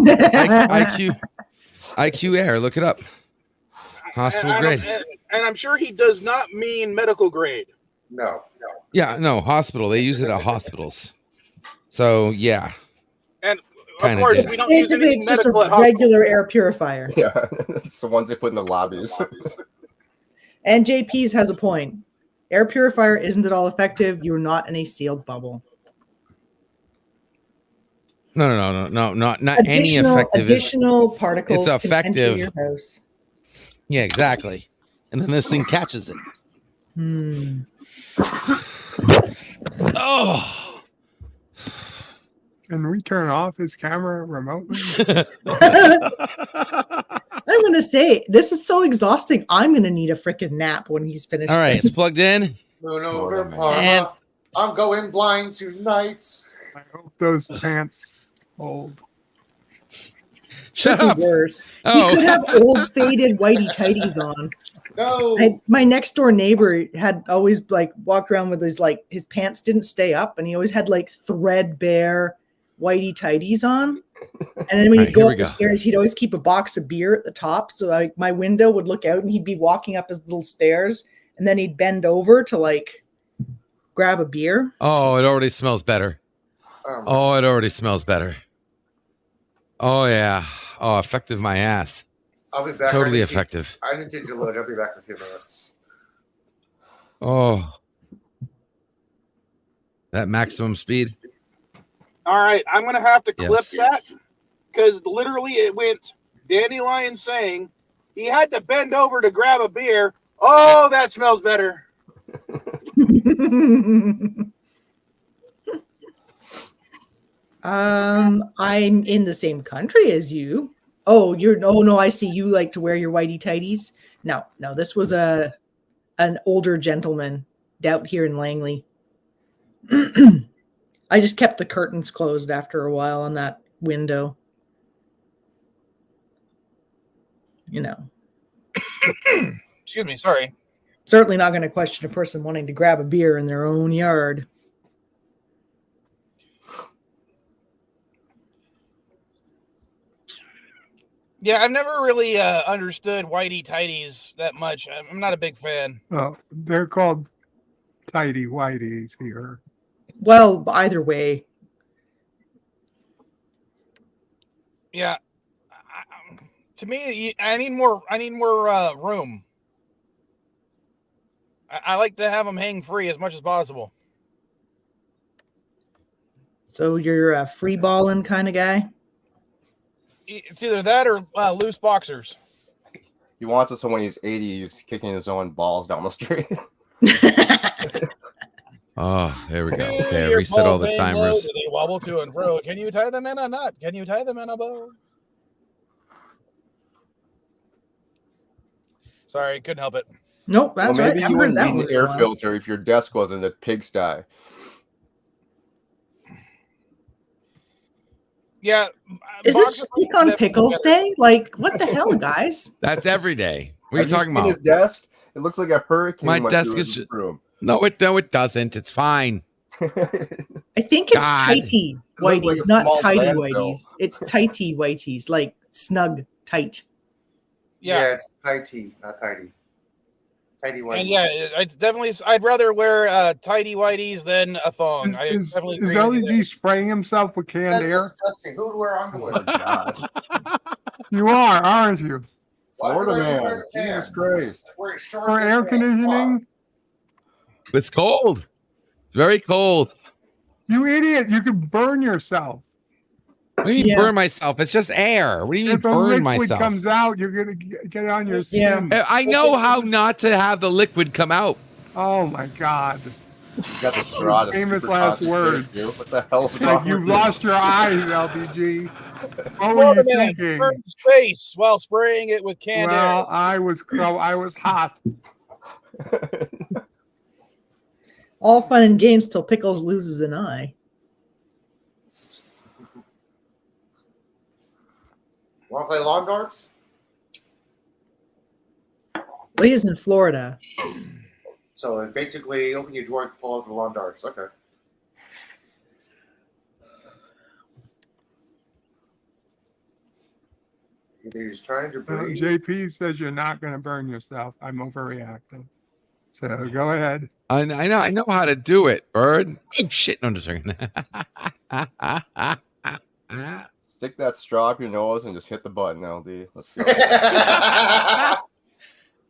IQ Air. Look it up. Hospital grade. And I'm sure he does not mean medical grade. No. Yeah, no, hospital. They use it at hospitals. So yeah. And Kinda of course, did. we don't use Basically, anything it's just a medical at hospitals. regular air purifier. Yeah, it's the ones they put in the lobbies. And JP's has a point. Air purifier isn't at all effective. You're not in a sealed bubble. No, not any effective. Additional particles. It's can enter effective. your house. Yeah, exactly. And then this thing catches it. Oh. Can we turn off his camera remotely? I'm going to say, this is so exhausting. I'm going to need a freaking nap when he's finished. All right, this. it's plugged in. Moon over Parma. I'm going blind tonight. I hope those pants hold. Shut Could up. be worse. Oh. He could have old faded whitey tighties on. No. My next door neighbor had always like walked around with his pants didn't stay up, and he always had like threadbare whitey tighties on. And then when he'd go up the stairs, he'd always keep a box of beer at the top. So like my window would look out, and he'd be walking up his little stairs, and then he'd bend over to like grab a beer. Oh, it already smells better. Oh, it already smells better. Oh yeah. Oh, effective my ass. I'll be back. Totally effective. I need to deload. I'll be back in a few minutes. Oh. That maximum speed. All right, I'm going to have to clip Yes. that because literally it went Dandelion saying he had to bend over to grab a beer. Oh, that smells better. I'm in the same country as you. Oh, no, I see. You like to wear your whitey tighties. No, this was an older gentleman out here in Langley. I just kept the curtains closed after a while on that window. You know. Excuse me, sorry. Certainly not going to question a person wanting to grab a beer in their own yard. Yeah, I've never really understood whitey tighties that much. I'm not a big fan. Oh, they're called tidy whiteys here. Well, either way. Yeah, to me, I need more room. I like to have them hang free as much as possible. So you're a free balling kind of guy? It's either that or loose boxers. He wants it so when he's 80, he's kicking his own balls down the street. Oh, there we go. Do Okay, I your reset all balls the hang low? timers. Do they wobble to and fro? Can you tie them in a knot? Can you tie them in a bow? Sorry, couldn't help it. Nope, that's well, right. maybe I you haven't heard wouldn't that need one an in a air while. filter if your desk wasn't a pigsty. Yeah. Is this boxer Stick briefs on are definitely Pickles better. Day? Like, what the hell, guys? That's every day. What are Have you talking seen his about? desk? It looks like a hurricane My went desk through is his room. no, it doesn't. It's fine. I think it's God. tighty looks like whiteys, a not small tidy landfill. whiteys. It's tighty whiteys, like snug, tight. Yeah, it's tighty, not tidy. Tidy white. And yeah, it's definitely. I'd rather wear tidy whiteys than a thong. I Is definitely agree with you LEG spraying himself with canned That's air? disgusting. Who would wear underwear? Oh, God. You are, aren't you? Florida man. Jesus Christ. Wearing shorts For and air pants. conditioning? It's cold. It's very cold. You idiot! You could burn yourself. What do you mean burn myself? It's just air. What do you mean If a burn liquid myself? comes out, you're gonna get it on your skin. I know how not to have the liquid come out. Oh my God! You got the straw. to Famous super last concentrate, words. dude. What the hell is Like wrong you've with you? lost your eyes, LBG. What were Florida you man thinking? burns face while spraying it with canned Well, air. I was hot. All fun and games till Pickles loses an eye. Want to play lawn darts? Lee's in Florida. So basically, open your drawer, pull out the lawn darts. Okay. Either he's trying to breathe. JP says you're not going to burn yourself. I'm overreacting. So go ahead. I know how to do it, Bird. Oh shit! No, I'm just joking. Stick that straw up your nose and just hit the button, LD. Let's go.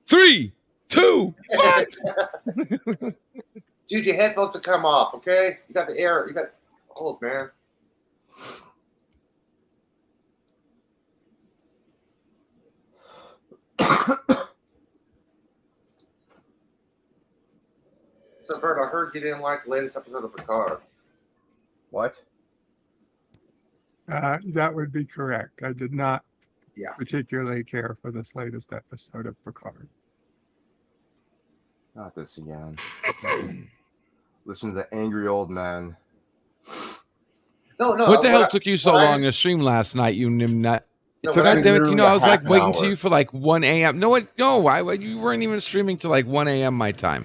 3, 2, 1. Dude, your headphones will come off, okay? You got the air. You got holes, man. So, Bert, I heard you didn't like the latest episode of Picard. What? That would be correct. I did not Yeah. particularly care for this latest episode of Picard. Not this again. Listen to the angry old man. No. What the hell took you so long to stream last night, you nimnut? No, God damn it! You know, I was like waiting to hour. you for like 1 a.m. No, you weren't even streaming till like 1 a.m. my time,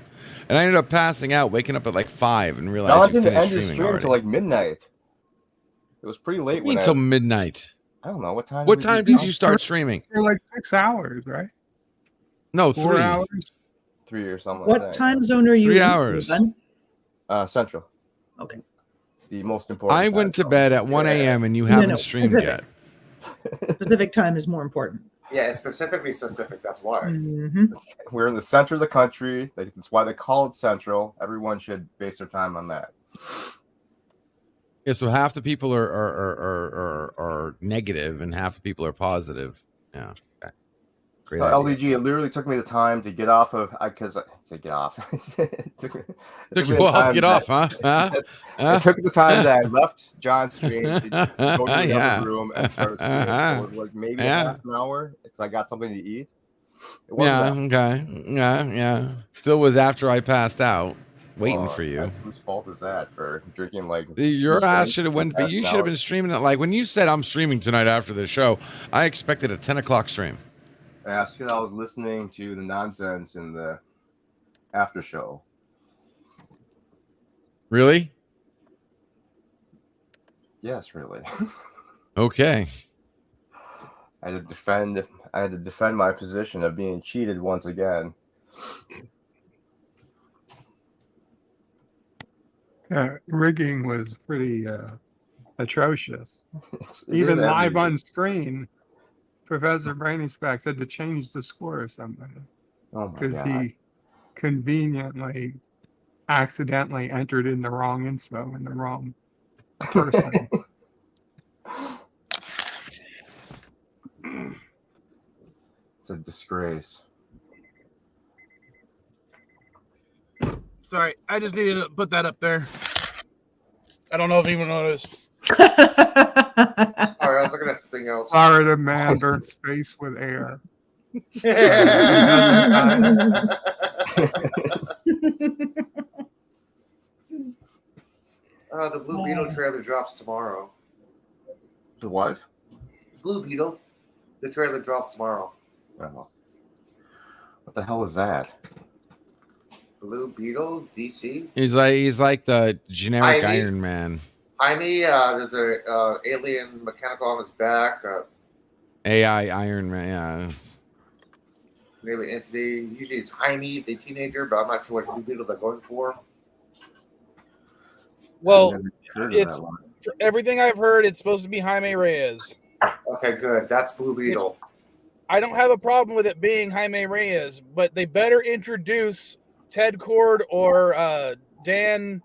and I ended up passing out, waking up at like 5, and No, I realized you didn't end finished the streaming stream already. until like midnight. It was pretty late when Until midnight. I don't know what time. What time did you start streaming? For like 6 hours, right? No, 4 3 hours. 3 or something. What like that. time zone are you 3 in, hours. Stephen? Central. Okay. The most important. I time went to zone. bed at 1 a.m. and you haven't streamed Pacific. yet. Pacific time is more important. Yeah, it's specifically specific. That's why. Mm-hmm. We're in the center of the country. That's why they call it Central. Everyone should base their time on that. Yeah, so half the people are negative and half the people are positive. Yeah. Okay. Great So idea. LDG, it literally took me the time to get off of to get off. Took Took me you the off, time get off, huh? Huh? It took the time that I left John's stream to go to the Yeah. other room and start streaming. So it was like maybe a Yeah. half an hour because I got something to eat. It wasn't Yeah, that- okay. Yeah. Still was after I passed out, waiting Oh, for you. Whose fault is that for drinking like Your 2 ass drinks should have in went, the but past you an should have hour? been streaming it. Like when you said I'm streaming tonight after the show, I expected a 10 o'clock stream. Yeah, it's because I was listening to the nonsense in the after show. Really? Yes, really. Okay. I had to defend my position of being cheated once again. Rigging was pretty atrocious. It Even is live every- on screen, Professor Brainy Specs had to change the score or something Oh my because god. he conveniently accidentally entered in the wrong info in the wrong person. It's a disgrace. Sorry, I just needed to put that up there. I don't know if anyone noticed. Sorry, I was looking at something else. Florida man burnt space with air. The Blue Beetle trailer drops tomorrow. The what? Blue Beetle. The trailer drops tomorrow. Oh. What the hell is that? Blue Beetle, DC. He's like the generic Ivy. Iron Man. Jaime, there's a alien mechanical on his back. AI Iron Man. Yeah. An alien entity. Usually it's Jaime, the teenager, but I'm not sure which Blue Beetle they're going for. Well, it's everything I've heard. It's supposed to be Jaime Reyes. Okay, good. That's Blue Beetle. I don't have a problem with it being Jaime Reyes, but they better introduce Ted Cord or Dan,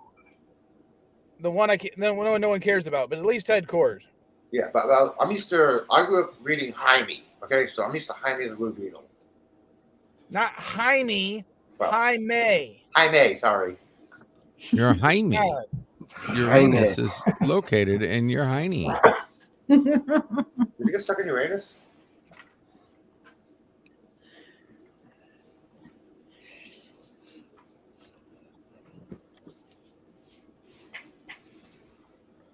the one no one cares about, but at least Ted Cord. Yeah, but I grew up reading Jaime. Okay, so I'm used to Jaime as Blue Beetle. Not Jaime, Well, Jaime. Jaime, sorry. Your Jaime. God. Your anus is located in your hiney. Did you get stuck in your anus?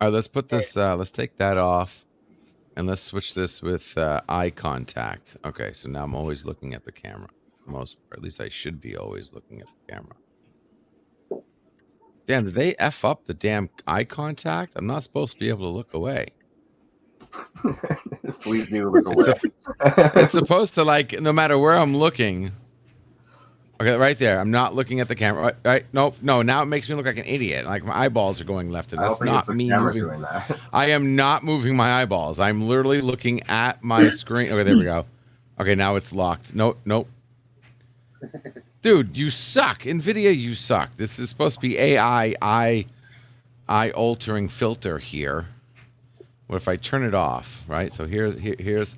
All right, let's put this. Let's take that off, and let's switch this with eye contact. Okay, so now I'm always looking at the camera. Or at least I should be always looking at the camera. Damn, did they F up the damn eye contact? I'm not supposed to be able to look away. Please do look away. It's supposed to, like, no matter where I'm looking. Okay, right there. I'm not looking at the camera. Right? Nope. No, now it makes me look like an idiot. Like my eyeballs are going left. And that's not me moving. Doing that. I am not moving my eyeballs. I'm literally looking at my screen. Okay, there we go. Okay, now it's locked. Nope. Dude, you suck. NVIDIA, you suck. This is supposed to be AI eye altering filter here. What if I turn it off, right? So here's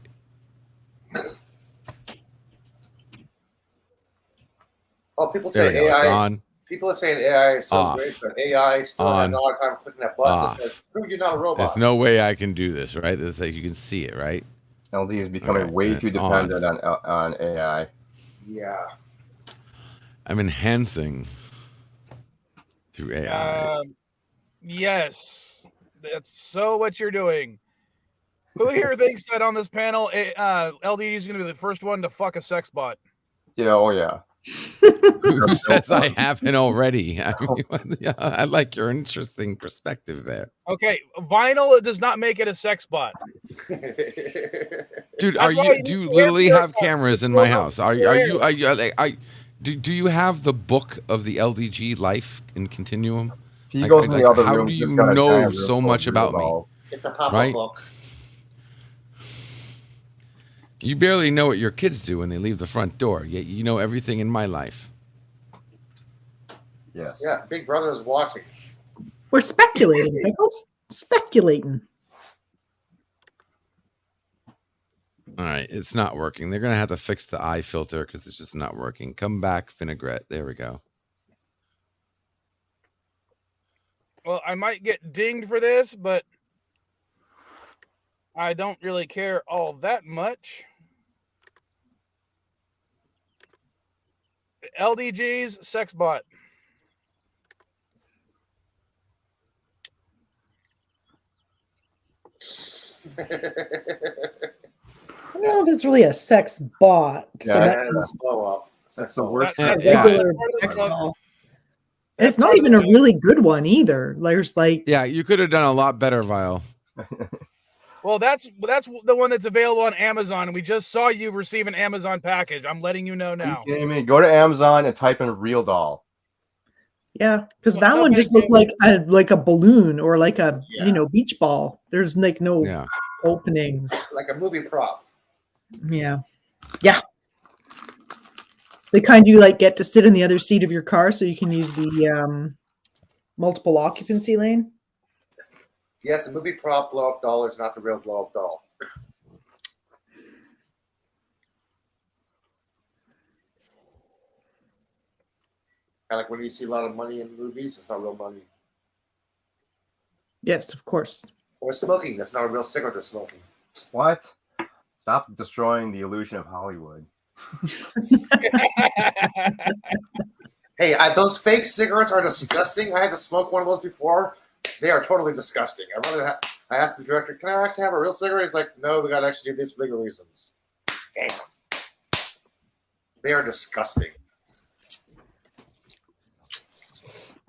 Oh, people say AI. On. People are saying AI is so Off. great, but AI still has a hard time clicking that button that says, "Prove you're not a robot." There's no way I can do this, right? This like you can see it, right? LD is becoming way too dependent on AI. Yeah. I'm enhancing through AI. Yes, that's so what you're doing. Who here thinks that on this panel, LDG is going to be the first one to fuck a sex bot? Yeah, oh yeah. Who says I haven't already? I mean, yeah, I like your interesting perspective there. Okay, vinyl does not make it a sex bot. Dude, do you literally have cameras in my house? Do you have the book of the LDG life in Continuum? He goes in the other how room, do you got a know giant room so full much of about me? real It's a pop-up Right? book. You barely know what your kids do when they leave the front door, yet you know everything in my life. Yes. Yeah, Big Brother is watching. We're speculating, Michaels. Speculating. All right, it's not working. They're going to have to fix the eye filter because it's just not working. Come back, vinaigrette. There we go. Well, I might get dinged for this, but I don't really care all that much. LDG's sex bot. Well, that's really a sex bot. So Yeah, that's blow up. That's the worst. a regular sex bot. It's not even a really good one either. There's like, Yeah, you could have done a lot better, Vile. Well, that's the one that's available on Amazon. We just saw you receive an Amazon package. I'm letting you know now. Are you kidding me? Go to Amazon and type in real doll. yeah, because that one just looked like a balloon or like a beach ball. There's like no openings. Like a movie prop. Yeah. They kind of like get to sit in the other seat of your car so you can use the multiple occupancy lane. Yes, the movie prop blow up doll is not the real blow up doll. Kind of like when you see a lot of money in movies, it's not real money. Yes, of course. Or smoking, that's not a real cigarette they're smoking. What? Stop destroying the illusion of Hollywood. Hey, those fake cigarettes are disgusting. I had to smoke one of those before. They are totally disgusting. I asked the director, "Can I actually have a real cigarette?" He's like, "No, we got to actually do this for legal reasons." Damn. They are disgusting.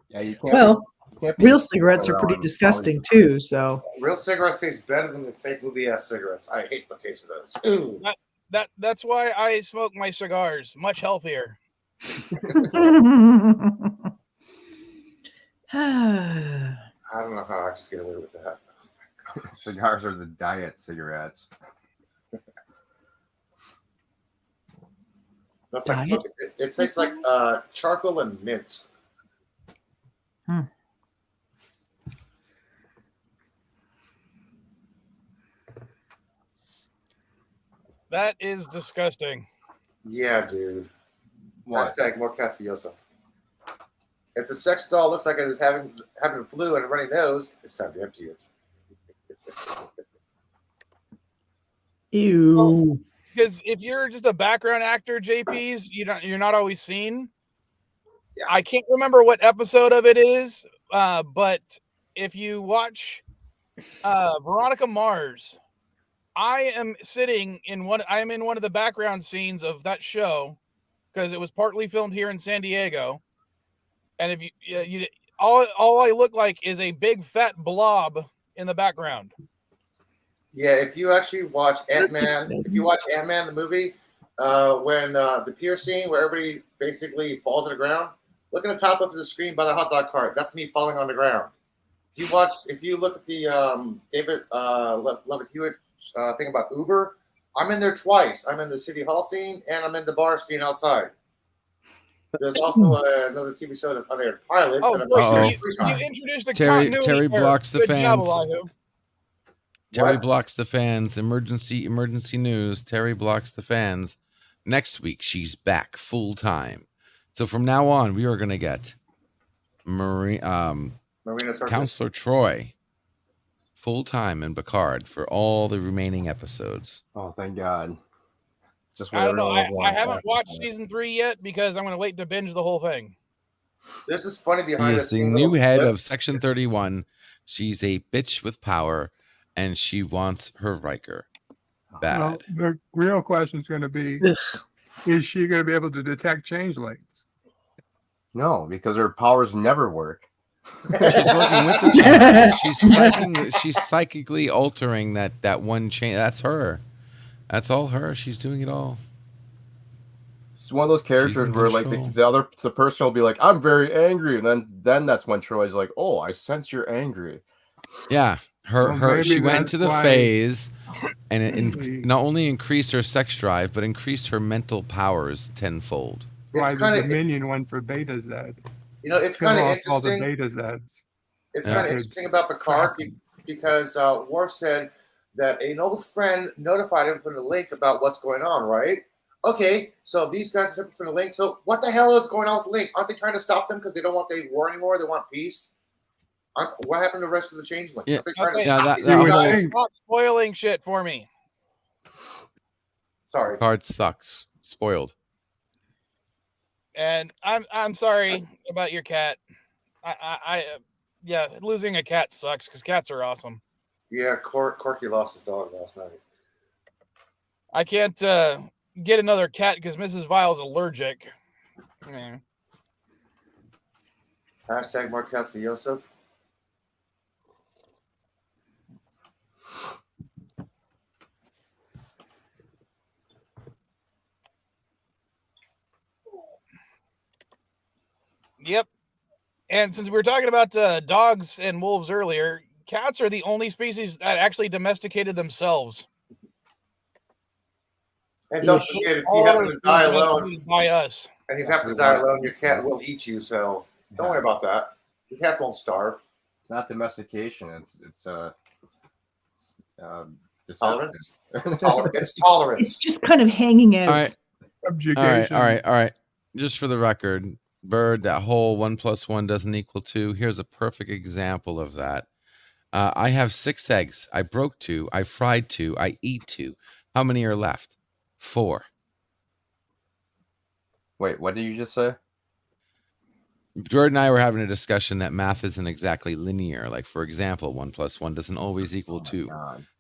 Yeah, you can't. Well, you can't be real cigarettes are pretty on disgusting too. So Real cigarettes taste better than the fake movie ass cigarettes. I hate the taste of those. Ooh. That's why I smoke my cigars. Much healthier. I don't know how I just get away with that. Cigars are the diet cigarettes. That's like smoking. It tastes like charcoal and mint. That is disgusting. Yeah, dude. What? Hashtag more cats for Yosef. If the sex doll looks like it is having flu and a runny nose, it's time to empty it. Ew. Because if you're just a background actor, JP's, you're not always seen. Yeah. I can't remember what episode of it is, but if you watch Veronica Mars, I am in one of the background scenes of that show because it was partly filmed here in San Diego. And if you all I look like is a big fat blob in the background. Yeah, if you actually watch Ant-Man, the movie, when the pier scene where everybody basically falls on the ground, look at the top of the screen by the hot dog cart. That's me falling on the ground. If you look at the David Levitt Hewitt thing about Uber, I'm in there twice. I'm in the City Hall scene and I'm in the bar scene outside. There's also another TV show that's on air, Pilot. You introduced a Terry blocks the Good fans. job, Elijah. Terry blocks the fans. Emergency news. Terry blocks the fans. Next week, she's back full time. So from now on, we are going to get Marina Counselor Troy full time in Picard for all the remaining episodes. Oh, thank God. Just I don't know. I haven't watched season 3 yet because I'm going to wait to binge the whole thing. This is funny behind He is the new head of Section 31. She's a bitch with power, and she wants her Riker bad. Well, the real question is going to be, is she going to be able to detect changelings? No, because her powers never work. She's working with the change. She's psychically altering that one change. That's her. That's all her. She's doing it all. It's one of those characters where like the person will be like, "I'm very angry," and then that's when Troy's like, "Oh, I sense you're angry." Yeah, she went into the phase, and it not only increased her sex drive, but increased her mental powers tenfold. Why the Dominion went for Beta Z? You know, it's kind of interesting. All the Beta Zs. It's kind of interesting about Picard because Worf said that an old friend notified him from the link about what's going on, right? Okay, so these guys are separate from the link. So what the hell is going on with the link? Aren't they trying to stop them because they don't want the war anymore? They want peace? What happened to the rest of the changeling? Yeah, stop stop spoiling shit for me. Sorry. Picard sucks. Spoiled. And I'm sorry about your cat. Yeah, losing a cat sucks because cats are awesome. Yeah, Corky lost his dog last night. I can't get another cat because Mrs. Vile's allergic. Yeah. Hashtag more cats for Yosef. Yep. And since we were talking about dogs and wolves earlier, cats are the only species that actually domesticated themselves. And don't forget, if you happen to die alone, by us, and you happen to die alone, your cat will eat you. So don't worry about that. Your cats won't starve. It's not domestication. It's tolerance. It's tolerance. It's just kind of hanging out. All right. Subjugation. All right. Just for the record, Bird, that whole 1 + 1 doesn't equal 2. Here's a perfect example of that. I have 6 eggs. I broke 2. I fried 2. I eat 2. How many are left? 4. Wait, what did you just say? Jordan and I were having a discussion that math isn't exactly linear. Like, for example, 1 + 1 doesn't always equal 2.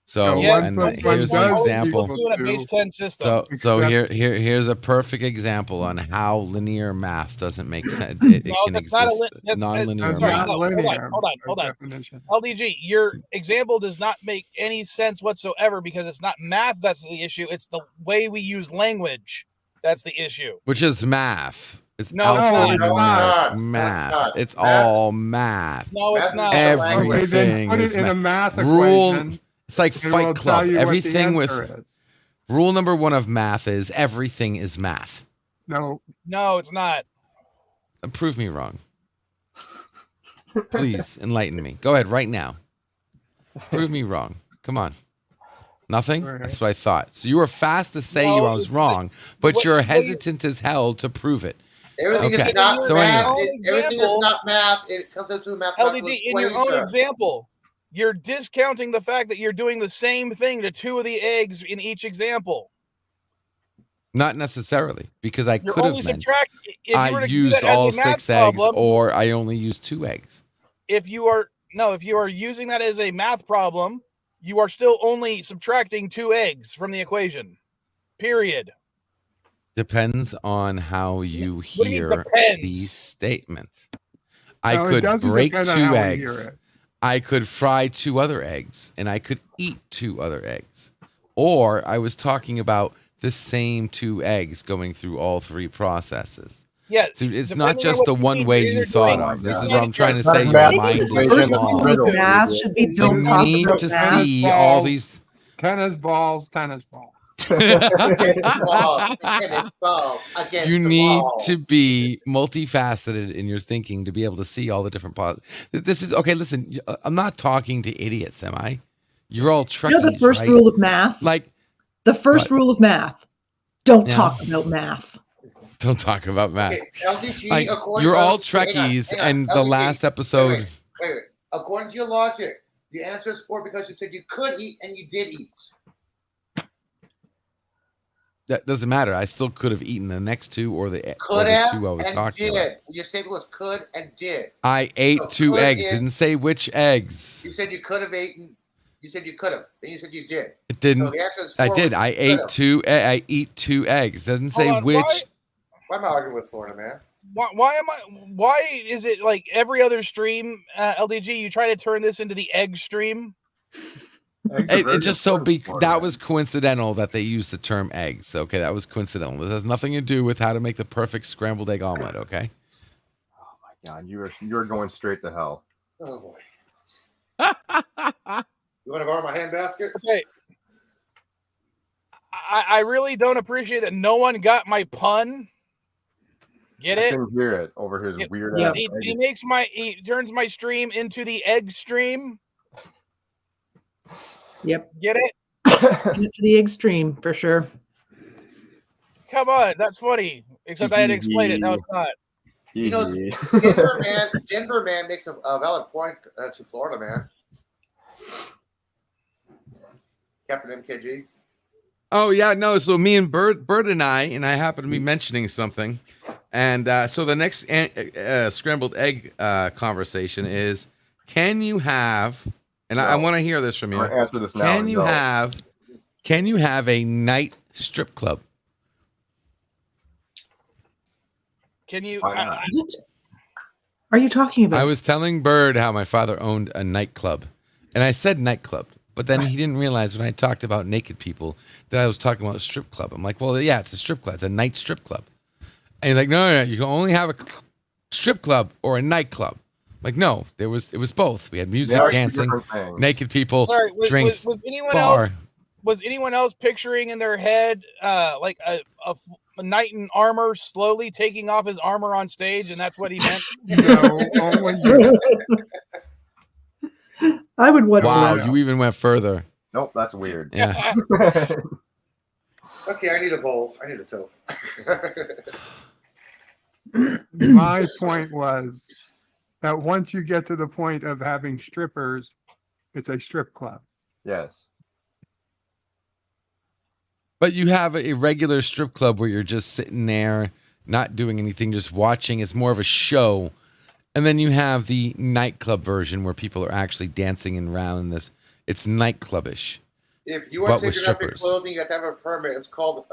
So, Yeah, and 1 + 1 here's an does example. equal 2 in a base 10 system. So here's a perfect example on how linear math doesn't make sense. It No, can that's not a exist that's non-linear That's math. not linear. Hold on. LDG, your example does not make any sense whatsoever because it's not math that's the issue. It's the way we use language that's the issue. Which is math. It's No, it's not. alphanumeric No, math. It's all math. No, it's not. Everything Okay, then put it is in a math. math Rule. equation, It's like and we'll Fight tell Club. you what the Everything with answer is. rule number 1 of math is everything is math. No, it's not. Prove me wrong. Please enlighten me. Go ahead right now. Prove me wrong. Come on. Nothing? That's what I thought. So you were fast to say I was wrong, but you're hesitant as hell to prove it. Everything Okay. is not So math. anyway. Everything is not math. It comes into a mathematical LDG, equation. in your own example, you're discounting the fact that you're doing the same thing to 2 of the eggs in each example. Not necessarily, because I You're could only have meant subtract. If you were I to do used that as all a math 6 eggs, problem, or I only used 2 eggs. if you are using that as a math problem, you are still only subtracting 2 eggs from the equation. Period. Depends on how you What do you mean hear depends? these statements. I No, it could doesn't break depend on 2 how we eggs. hear it. I could fry 2 other eggs, and I could eat 2 other eggs. Or I was talking about the same 2 eggs going through all 3 processes. Yeah, So it's depending not on just what the you one mean, way you're you either thought doing of. This is math what I'm trying to equation. say. I Your think mind the is first small. rule of math should be So don't you talk need about to math. see all these. tennis balls, tennis ball. Tennis ball against You the need wall. to be multifaceted in your thinking to be able to see all the different This is okay. Listen, I'm not talking to idiots, am I? You're all Trekkies, You know the first right? rule of math? Like the first what? rule of math. Don't Yeah. talk about math. Don't talk about math. Okay, LDG, Like, according you're all hang on, Trekkies, hang on, and the LDG, last episode. Wait. According to your logic, the answer is 4 because you said you could eat and you did eat. That doesn't matter. I still could have eaten the next 2 or the Could have 2 I was and talking did. about. Your statement was could and did. I ate So 2 could eggs. is- Didn't say which eggs. You said you could have eaten. You said you could have. Then you said you did. It didn't. So the answer is I 4. did. I ate could've. 2. I eat 2 eggs. Doesn't say Hold on, which. Why am I arguing with Florida, man? Why is it like every other stream, LDG, you try to turn this into the egg stream? It just that was coincidental that they used the term eggs. Okay, that was coincidental. This has nothing to do with how to make the perfect scrambled egg omelet. Okay. Oh my God, you're going straight to hell. Oh boy. You want to borrow my handbasket? Okay. I really don't appreciate that no one got my pun. Get I it? can hear it over his weird ass. He turns my stream into the egg stream. Yep. Get it? To the extreme for sure. Come on, that's funny. Except I had to explain it. Now it's not. You know, Denver man makes a valid point to Florida man. Captain MKG. Oh yeah, no. So me and Bert and I happen to be mentioning something, and so the next scrambled egg conversation is: can you have? And I want to hear this from you. Answer this now. Can you have a night strip club? Can you? What are you talking about? I was telling Bird how my father owned a nightclub, and I said nightclub, but then he didn't realize when I talked about naked people that I was talking about a strip club. I'm like, well, yeah, it's a strip club. It's a night strip club. And he's like, no, you can only have a strip club or a nightclub. I'm like, no, it was both. We had music, dancing, naked people, drinks, was anyone bar. Was anyone else picturing in their head like a knight in armor slowly taking off his armor on stage, and that's what he meant? No, only you. I would watch Wow, that. you even went further. Nope, that's weird. Yeah. Okay, I need a bowl. I need a toe. My point was that once you get to the point of having strippers, it's a strip club. Yes. But you have a regular strip club where you're just sitting there, not doing anything, just watching. It's more of a show And then you have the nightclub version where people are actually dancing around in this. It's nightclubish. If you are but with taking off your strippers. clothing, you have to have a permit. It's called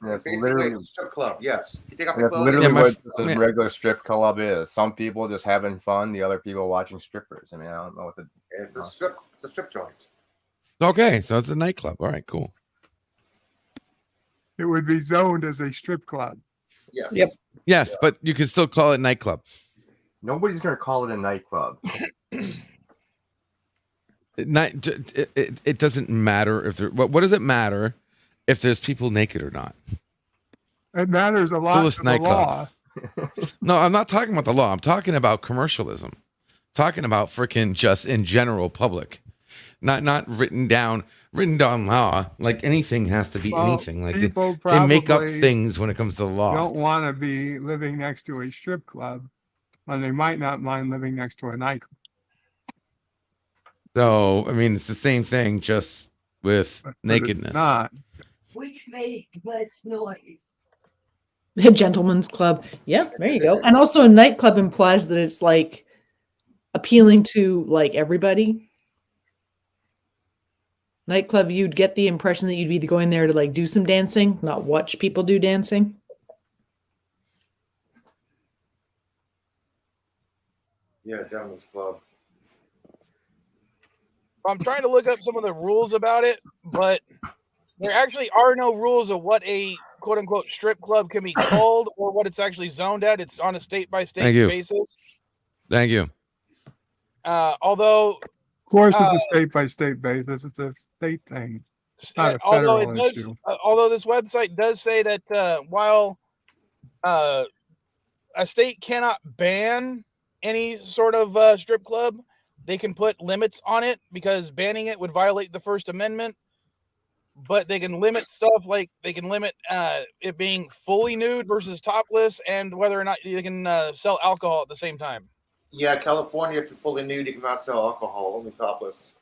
basically literally- it's a strip club. Yes. If you take off And your that's clothing, literally Yeah, what the regular strip club is. Some people just having fun, the other people watching strippers. I mean, I don't know what the. it's a strip joint. Okay, so it's a nightclub. All right, cool. It would be zoned as a strip club. Yes. Yep. Yes, but you can still call it nightclub. Nobody's gonna call it a nightclub. It doesn't matter if there. What does it matter if there's people naked or not? It matters a lot Still a to the nightclub. law. No, I'm not talking about the law. I'm talking about commercialism. Talking about freaking just in general public, not written down law. Like anything has to be Well, anything. Like people they make up probably things when it comes to the law. Don't want to be living next to a strip club, and they might not mind living next to a nightclub. So I mean, it's the same thing, just with But nakedness. It's not. Which make less noise. A gentleman's club. Yeah, there you go. And also a nightclub implies that it's like appealing to like everybody. Nightclub, you'd get the impression that you'd be going there to like do some dancing, not watch people do dancing. Yeah, gentleman's club. I'm trying to look up some of the rules about it, but there actually are no rules of what a quote unquote strip club can be called or what it's actually zoned at. It's on a state by Thank state you. basis. Thank you. Although, Of course, it's a state by state basis. It's a state thing. It's not a although federal it does, issue. although this website does say that while a state cannot ban any sort of strip club, they can put limits on it because banning it would violate the First Amendment. But they can limit stuff like they can limit it being fully nude versus topless, and whether or not they can sell alcohol at the same time. Yeah, California, if you're fully nude, you cannot sell alcohol, only topless.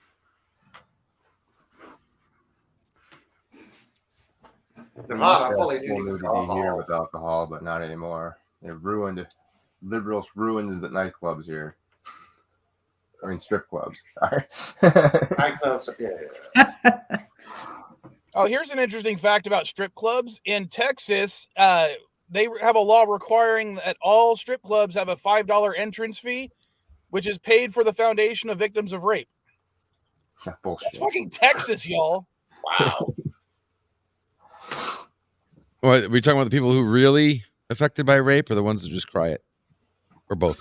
Nevada, I'm fully nude, you can sell Nudity here alcohol. with alcohol, but not anymore. They ruined. Liberals ruined the nightclubs here. I mean, strip clubs. Sorry. Nightclubs, yeah. Oh, here's an interesting fact about strip clubs. In Texas, they have a law requiring that all strip clubs have a $5 entrance fee, which is paid for the foundation of victims of rape. Bullshit. That's fucking Texas, y'all. Wow. What, are we talking about the people who really affected by rape or the ones that just cry it? Or both?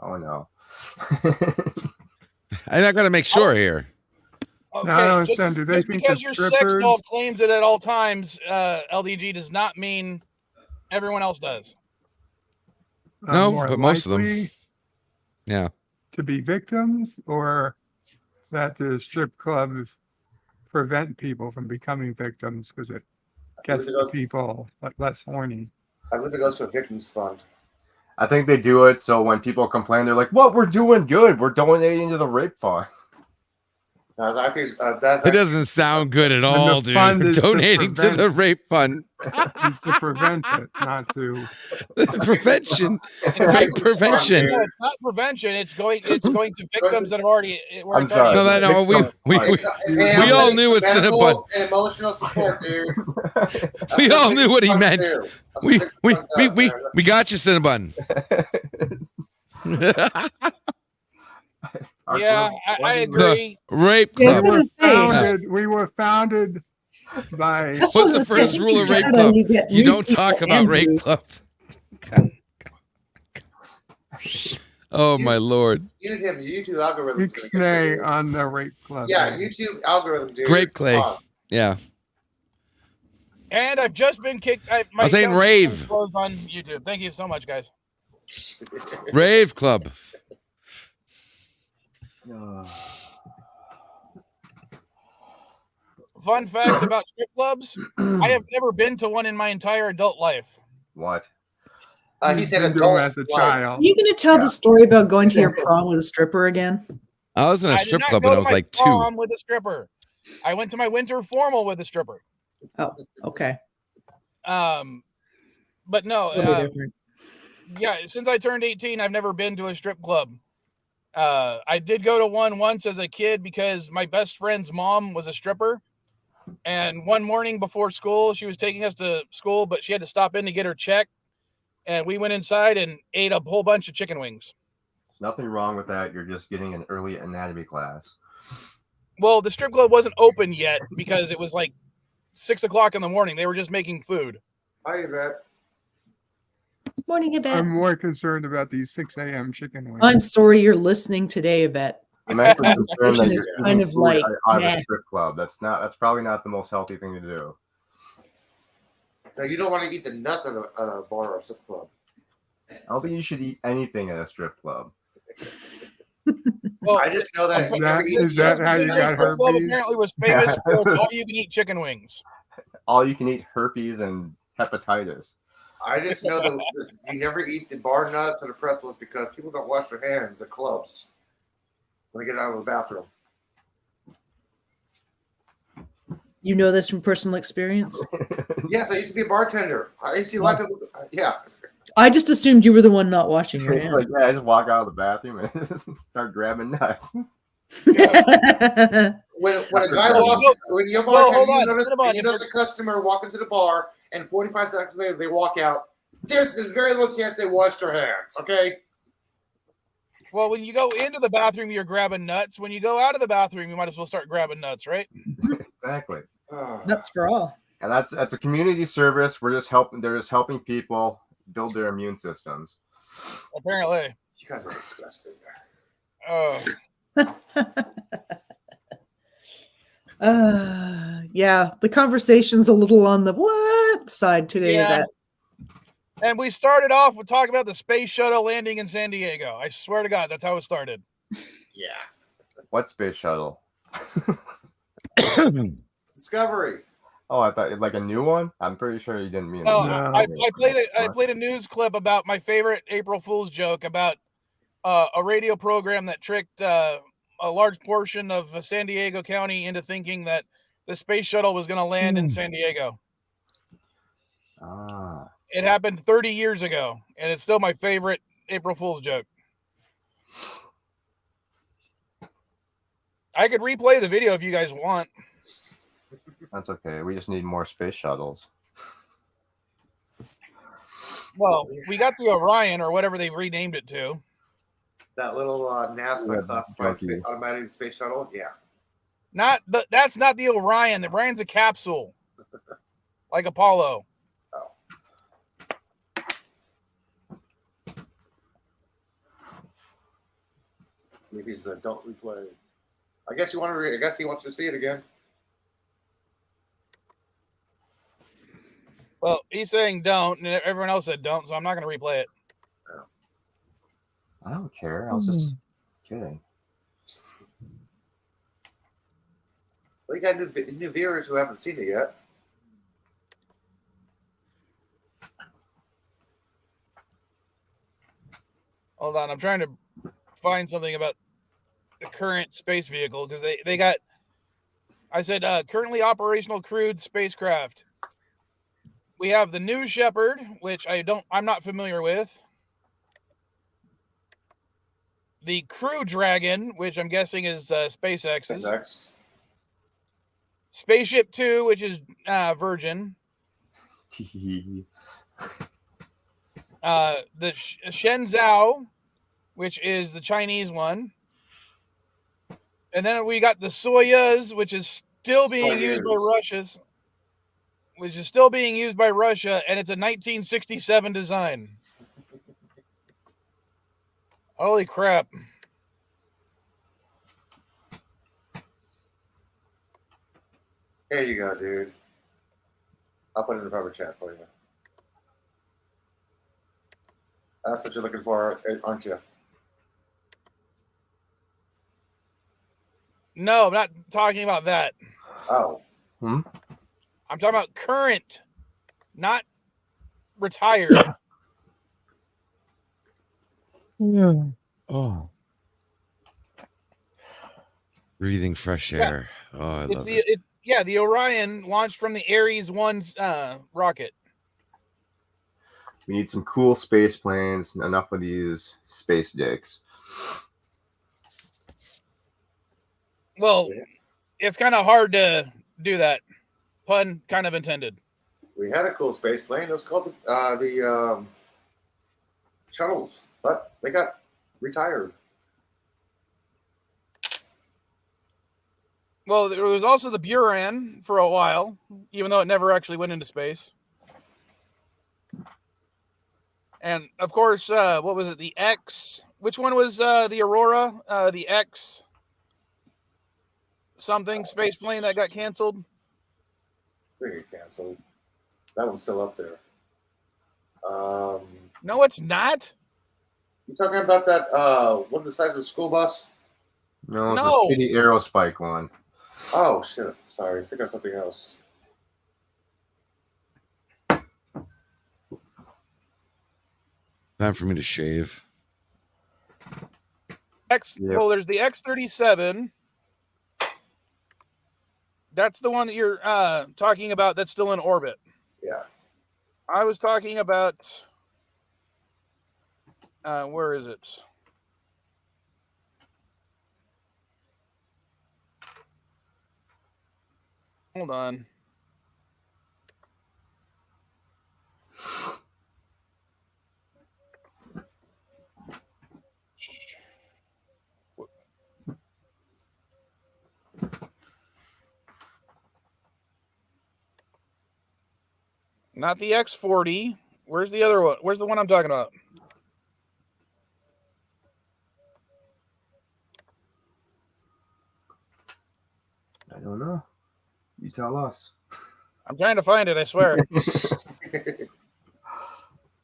Oh, no. I'm not going to make sure here. Okay, No, I don't understand. Do they just think because the your sex strippers- doll claims it at all times, LDG, does not mean everyone else does. No, more but most of them. likely Yeah. to be victims, or that the strip clubs prevent people from becoming victims because it gets the people less horny. I believe it goes to a victims fund. I think they do it so when people complain, they're like, "What? We're doing good. We're donating to the rape fund." I think that's It doesn't sound good at all, dude. fund We're is to donating to prevent- the rape fund. It's to prevent it, not to. This is prevention. Rape prevention. No, it's not prevention. It's going to victims that have already. I'm sorry. No, we all knew what mental Cinnabon. and emotional support, dude. We all knew what he meant. That's what We got you, Cinnabon. Yeah, I agree. The rape Yeah, club. We were founded by. That's What's what I the was first saying. rule of rape Yeah, club? you get You new don't talk people about and rape Jews. club. Oh my lord. YouTube algorithm. Ixnay on the rape club. Yeah, YouTube algorithm, dude. Grape clay. Come on. Yeah. And I've just been kicked. My was saying account's rave. been closed on YouTube. Thank you so much, guys. Rave club. Fun fact about strip clubs: I have never been to one in my entire adult life. What? He said Been doing adult as a life. child. Are you going to tell the story about going to your prom with a stripper again? I was in a I did strip not club go when I to was my like 2. prom with a stripper. I went to my winter formal with a stripper. Oh, okay. But no, A little different. Yeah, since I turned 18, I've never been to a strip club. I did go to one once as a kid because my best friend's mom was a stripper. And one morning before school, she was taking us to school, but she had to stop in to get her check. And we went inside and ate a whole bunch of chicken wings. There's nothing wrong with that. You're just getting an early anatomy class. Well, the strip club wasn't open yet because it was like 6 o'clock in the morning. They were just making food. Hi, Yvette. Morning, Yvette. I'm more concerned about these 6 a.m. chicken wings. I'm sorry you're listening today, Yvette. I'm actually concerned that It's you're kind eating of food like, out of meh. a strip club. That's probably not the most healthy thing to do. Now, you don't want to eat the nuts at a bar or a strip club. I don't think you should eat anything at a strip club. Well, I just know that. Is that how you got strip club herpes? apparently was famous for its all-you-can-eat chicken wings. All you can eat herpes and hepatitis. I just know that you never eat the bar nuts or the pretzels because people don't wash their hands at clubs when they get out of the bathroom. You know this from personal experience? Yes, I used to be a bartender. I used to see a lot of people. Yeah. I just assumed you were the one not washing your It's hands. like, yeah, I just walk out of the bathroom and start grabbing nuts. When a guy walks, when you're a bartender, you notice a customer walk into the bar, and 45 seconds later they walk out. There's very little chance they washed their hands. Okay. Well, when you go into the bathroom, you're grabbing nuts. When you go out of the bathroom, you might as well start grabbing nuts, right? Exactly. Nuts for all. And that's a community service. We're just helping. They're just helping people build their immune systems. Apparently. You guys are disgusting. Oh. Yeah, the conversation's a little on the what side today. Yeah. That And we started off with talking about the space shuttle landing in San Diego. I swear to God, that's how it started. Yeah. What space shuttle? Discovery. Oh, I thought like a new one. I'm pretty sure you didn't mean. No, I played a news clip about my favorite April Fool's joke about a radio program that tricked a large portion of San Diego County into thinking that the space shuttle was going to land in San Diego. Ah. It happened 30 years ago, and it's still my favorite April Fool's joke. I could replay the video if you guys want. That's okay. We just need more space shuttles. Well, we got the Orion or whatever they've renamed it to. That little NASA classified automatic space shuttle. Yeah. That's not the Orion. The Orion's a capsule, like Apollo. Oh. Maybe he's don't replay. I guess you want to. I guess he wants to see it again. Well, he's saying don't, and everyone else said don't, so I'm not going to replay it. I don't care. I was just kidding. Well, you got new viewers who haven't seen it yet. Hold on, I'm trying to find something about the current space vehicle because they got. I said currently operational crewed spacecraft. We have the New Shepard, which I'm not familiar with. The Crew Dragon, which I'm guessing is SpaceX's. SpaceX. Spaceship 2, which is Virgin. The Shenzhou, which is the Chinese one. And then we got the Soyuz, which is still being used by Russia's. Which is still being used by Russia, and it's a 1967 design. Holy crap. Here you go, dude. I'll put it in the private chat for you. That's what you're looking for, aren't you? No, I'm not talking about that. Oh. I'm talking about current, not retired. Oh. Breathing fresh air. Oh, I love it. The Orion launched from the Ares 1 rocket. We need some cool space planes. Enough of these space dicks. Well, it's kind of hard to do that. Pun kind of intended. We had a cool space plane. It was called the shuttles, but they got retired. Well, there was also the Buran for a while, even though it never actually went into space. And of course, what was it? The X. Which one was the Aurora? The X something space plane that got canceled. Pretty canceled. That one's still up there. No, it's not. You talking about that? What the size of the school bus? No, it's a shitty Aerospike one. Oh shit! Sorry, I think of something else. Time for me to shave. Well, there's the X-37. That's the one that you're talking about. That's still in orbit. Yeah. I was talking about. Where is it? Hold on. Not the X-40. Where's the other one? Where's the one I'm talking about? I don't know. You tell us. I'm trying to find it, I swear.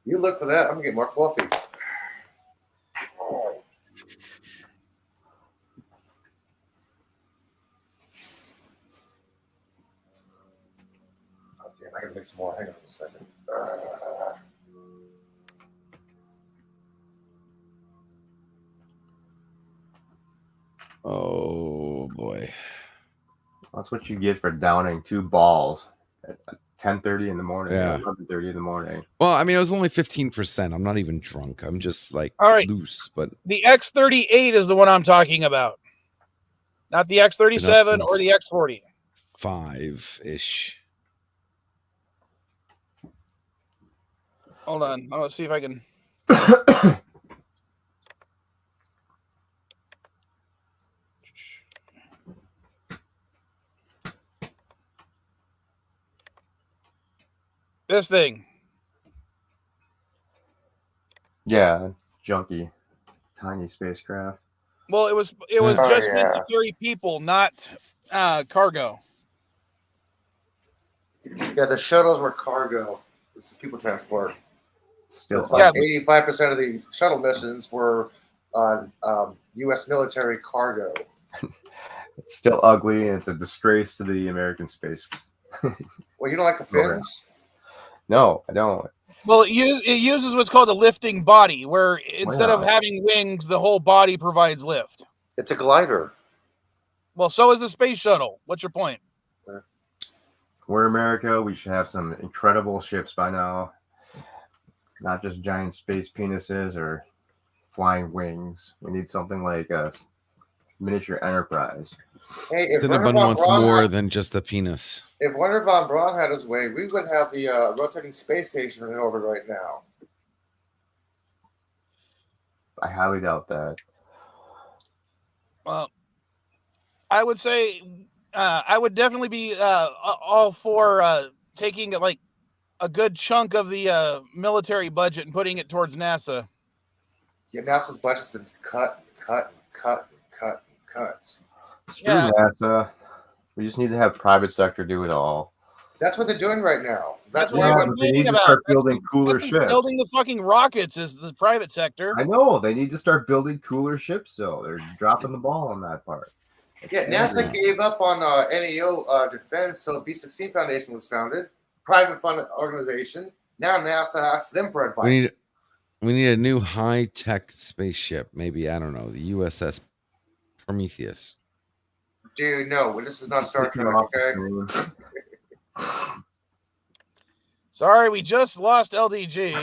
You look for that. I'm gonna get more coffee. Oh. Okay, I gotta make some more. Hang on a second. Oh boy. That's what you get for downing 2 balls at 10:30 in the morning. Yeah. 11:30 in the morning. Well, I mean, it was only 15%. I'm not even drunk. I'm just like All right. loose, but The X-38 is the one I'm talking about. Not the X-37 or the X-40. 5-ish. Hold on. Let's see if I can. This thing. Yeah, junky, tiny spacecraft. Well, it was just meant to carry people, not cargo. Yeah, the shuttles were cargo. This is people transport. Still, about 85% of the shuttle missions were on U.S. military cargo. It's still ugly, and it's a disgrace to the American space. Well, you don't like the fins? No, I don't. Well, it uses what's called a lifting body, where instead of having wings, the whole body provides lift. It's a glider. Well, so is the space shuttle. What's your point? We're America. We should have some incredible ships by now. Not just giant space penises or flying wings. We need something like a miniature Enterprise. Hey, if Cinnabon wants more than just the penis. If Wernher von Braun had his way, we would have the rotating space station in orbit right now. I highly doubt that. Well, I would say I would definitely be all for taking like a good chunk of the military budget and putting it towards NASA. Yeah, NASA's budget's been cut. Screw NASA. We just need to have private sector do it all. That's what they're doing right now. That's what I'm they need complaining to about. start building cooler ships. Building the fucking rockets is the private sector. I know. They need to start building cooler ships, though. They're dropping the ball on that part. Yeah, NASA gave up on NEO defense, so the B-16 Foundation was founded. Private funded organization. Now NASA asks them for advice. We need a new high-tech spaceship. Maybe, I don't know, the USS Prometheus. Dude, no, this is not Star Trek, okay? Sorry, we just lost LDG.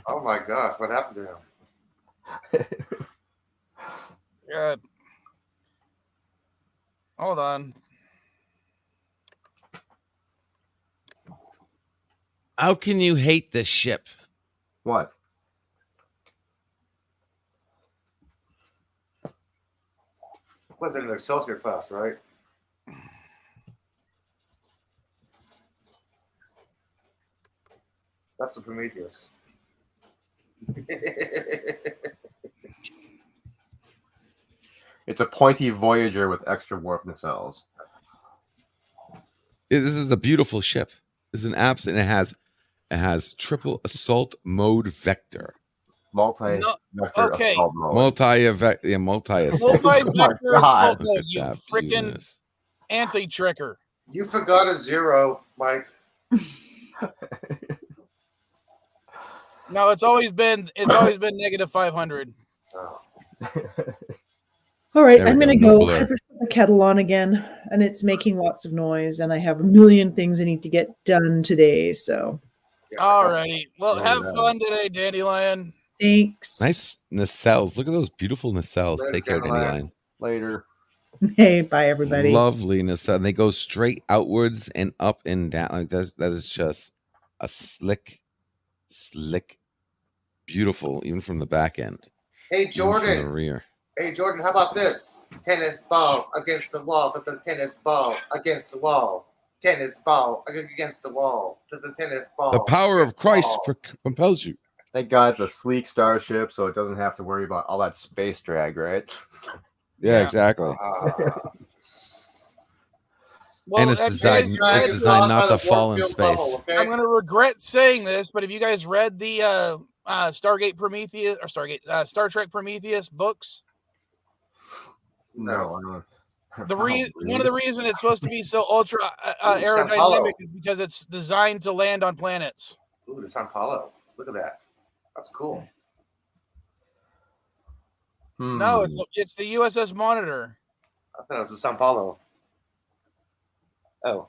Oh my gosh, what happened to him? God. Hold on. How can you hate this ship? What? Was it an Excelsior class, right? That's the Prometheus. It's a pointy Voyager with extra warp nacelles. This is a beautiful ship. This is an apps, and it has triple assault mode vector. Multi-vector assault mode. Multi-vector Multi-vector assault Look mode, at you that freaking beautiness. anti-tricker. You forgot a 0, Mike. No, it's always been negative 500. All right, There we I'm go, gonna no go. blur. I just put the kettle on again, and it's making lots of noise, and I have a million things I need to get done today. So, Alrighty. Well, have fun today, Dandelion. thanks. Nice nacelles. Look at those beautiful nacelles. Later, Take care, Dandelion. Dandelion. Later. Hey, bye everybody. Lovely nacelle. They go straight outwards and up and down. Like that is just a slick, beautiful, even from the back end. Hey, even from the Jordan. rear. Hey, Jordan, how about this? Tennis ball against the wall, but the tennis ball against the wall. Tennis ball against the wall. The tennis ball. The power of against the Christ wall. compels you. Thank God it's a sleek starship, so it doesn't have to worry about all that space drag, right? Yeah, exactly. Well, and it's have you designed, guys it's designed not by to the fall in Warfield space. bubble, okay? I'm going to regret saying this, but have you guys read the Stargate Prometheus or Star Trek Prometheus books? No, I don't. One of the reasons it's supposed to be so ultra Sao Paulo. aerodynamic is because it's designed to land on planets. Ooh, the Sao Paulo. Look at that. That's cool. No, it's the USS Monitor. I thought it was the Sao Paulo. Oh.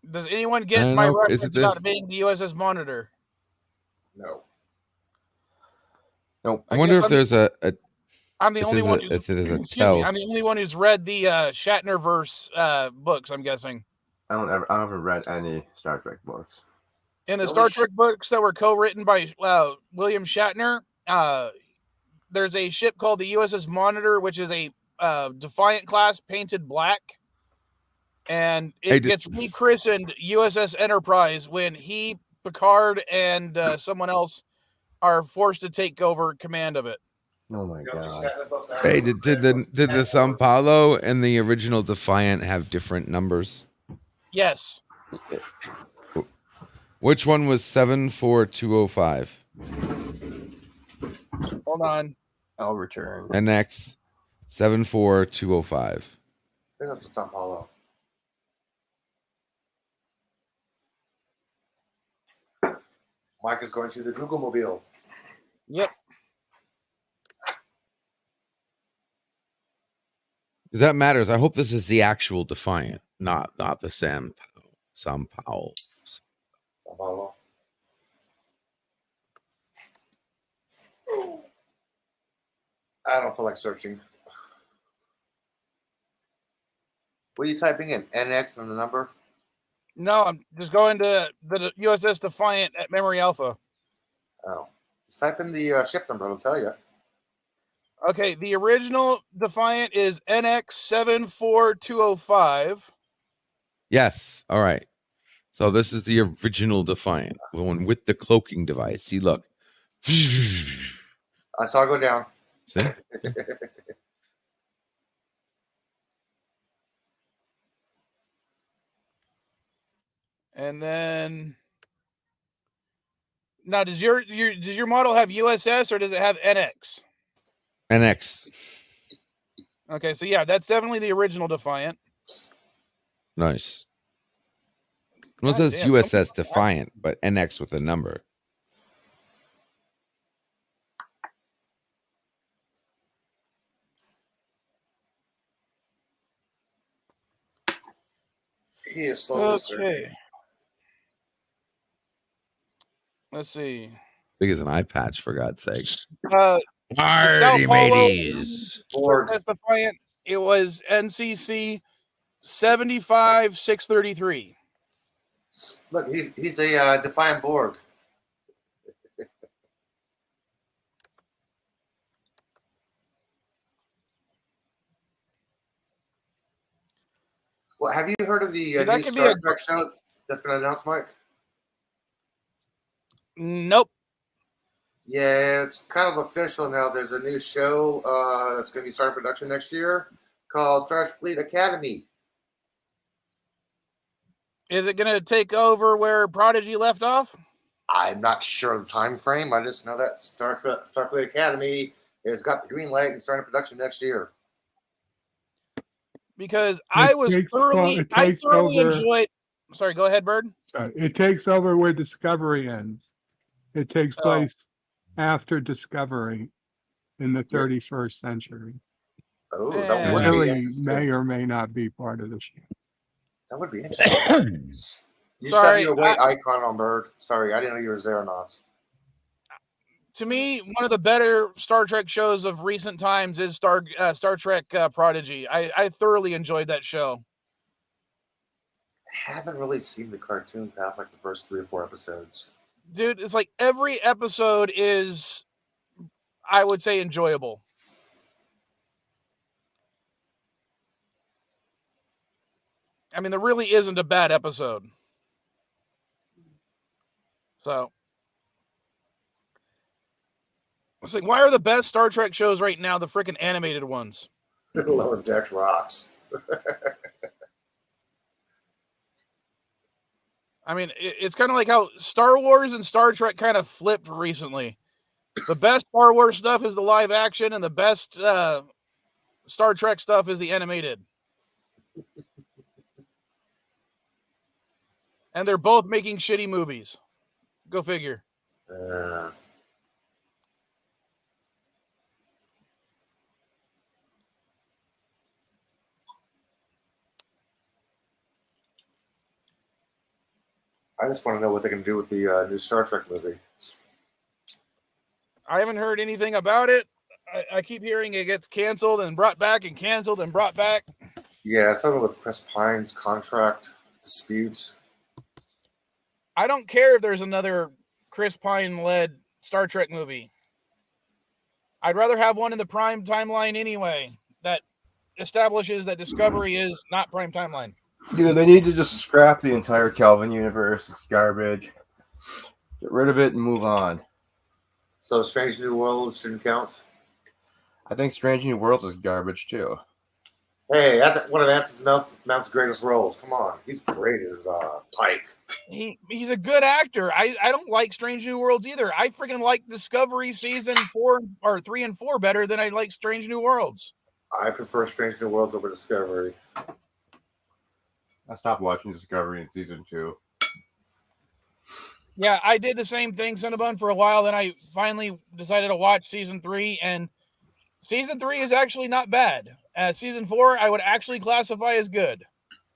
Does anyone I get don't my know. Is reference it the- about being the USS Monitor? No. Nope. I wonder if there's a I'm the if only there's one a- who's if there's a excuse me, tell. I'm the only one who's read the Shatnerverse books, I'm guessing. I haven't read any Star Trek books. In the Star Trek books that were co-written by William Shatner, there's a ship called the USS Monitor, which is a Defiant class painted black, and it gets rechristened USS Enterprise when he, Picard, and someone else are forced to take over command of it. Oh my God. Hey, did the Sao Paulo and the original Defiant have different numbers? Yes. Which one was 74205? Hold on. I'll return. NX 74205. I think that's the Sao Paulo. Mike is going to the Google Mobile. Yep. Because that matters. I hope this is the actual Defiant, not the Sao Paulo. Sao Paulo. I don't feel like searching. What are you typing in? NX and the number? No, I'm just going to the USS Defiant at Memory Alpha. Oh. Just type in the ship number. It'll tell you. Okay, the original Defiant is NX 74205. Yes. All right. So this is the original Defiant, the one with the cloaking device. See, look. I saw it go down. See? And then now, does your model have USS or does it have NX? NX. Okay, so yeah, that's definitely the original Defiant. Nice. Well, it God says damn, USS Defiant, but NX with a number. He is slowly searching. Okay. Let's see. Big as an eye patch, for God's sake. The Sao Party Paulo mateys. Princess Defiant. It was NCC 75-633. Look, he's a Defiant Borg. Well, have you heard of the new Star Trek show that's been announced, Mike? Nope. Yeah, it's kind of official now. There's a new show that's going to be starting production next year called Starfleet Academy. Is it going to take over where Prodigy left off? I'm not sure of the time frame. I just know that Starfleet Academy has got the green light and starting production next year. Because I thoroughly enjoyed. Sorry, go ahead, Bird. Sorry, it takes over where Discovery ends. It takes place after Discovery in the 31st century. Oh, that would really may or may not be part of the show. That would be interesting. You just have your white icon on, Bird. Sorry, I didn't know you were there or not. To me, one of the better Star Trek shows of recent times is Star Trek Prodigy. I thoroughly enjoyed that show. I haven't really seen the cartoon past like the first 3 or 4 episodes. Dude, it's like every episode is, I would say, enjoyable. I mean, there really isn't a bad episode. So, it's like, why are the best Star Trek shows right now the freaking animated ones? Lower Deck rocks. I mean, it's kind of like how Star Wars and Star Trek kind of flipped recently. The best Star Wars stuff is the live action, and the best Star Trek stuff is the animated. And they're both making shitty movies. Go figure. I just want to know what they're going to do with the new Star Trek movie. I haven't heard anything about it. I keep hearing it gets canceled and brought back and canceled and brought back. Yeah, something with Chris Pine's contract dispute. I don't care if there's another Chris Pine-led Star Trek movie. I'd rather have one in the prime timeline anyway that establishes that Discovery is not prime timeline. Dude, they need to just scrap the entire Kelvin universe. It's garbage. Get rid of it and move on. So Strange New Worlds shouldn't count? I think Strange New Worlds is garbage too. Hey, that's one of Anson Mount's greatest roles. Come on. He's great as Pike. He's a good actor. I don't like Strange New Worlds either. I freaking like Discovery season 4 or 3 and 4 better than I like Strange New Worlds. I prefer Strange New Worlds over Discovery. I stopped watching Discovery in season 2. Yeah, I did the same thing, Cinnabon, for a while. Then I finally decided to watch season 3, and season 3 is actually not bad. Season 4, I would actually classify as good.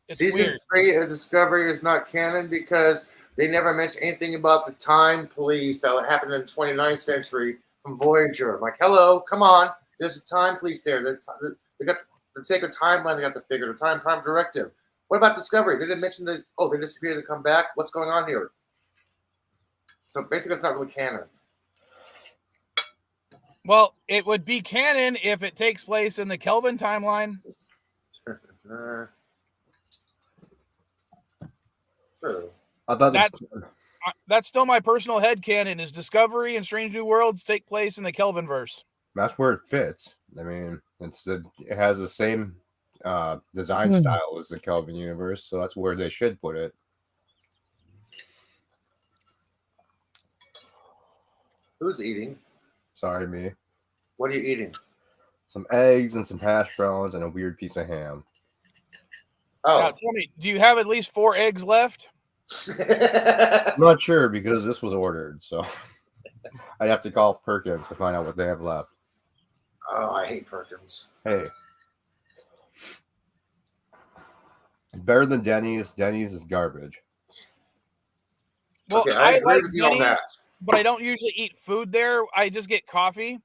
It's season weird. 3 of Discovery is not canon because they never mention anything about the time police that would happen in the 29th century from Voyager. I'm like, hello, come on. There's a time police there. They got the sacred timeline they got to figure, the time prime directive. What about Discovery? They didn't mention they disappeared and come back. What's going on here? So basically, it's not really canon. Well, it would be canon if it takes place in the Kelvin timeline. I thought that's still my personal headcanon is Discovery and Strange New Worlds take place in the Kelvinverse. That's where it fits. I mean, it has the same design style as the Kelvin universe, so that's where they should put it. Who's eating? Sorry, me. What are you eating? Some eggs and some hash browns and a weird piece of ham. Oh. Now, tell me, do you have at least 4 eggs left? I'm not sure because this was ordered, so I'd have to call Perkins to find out what they have left. Oh, I hate Perkins. Hey. Better than Denny's. Denny's is garbage. Well, Okay, I agree like with you on that. Denny's, but I don't usually eat food there. I just get coffee,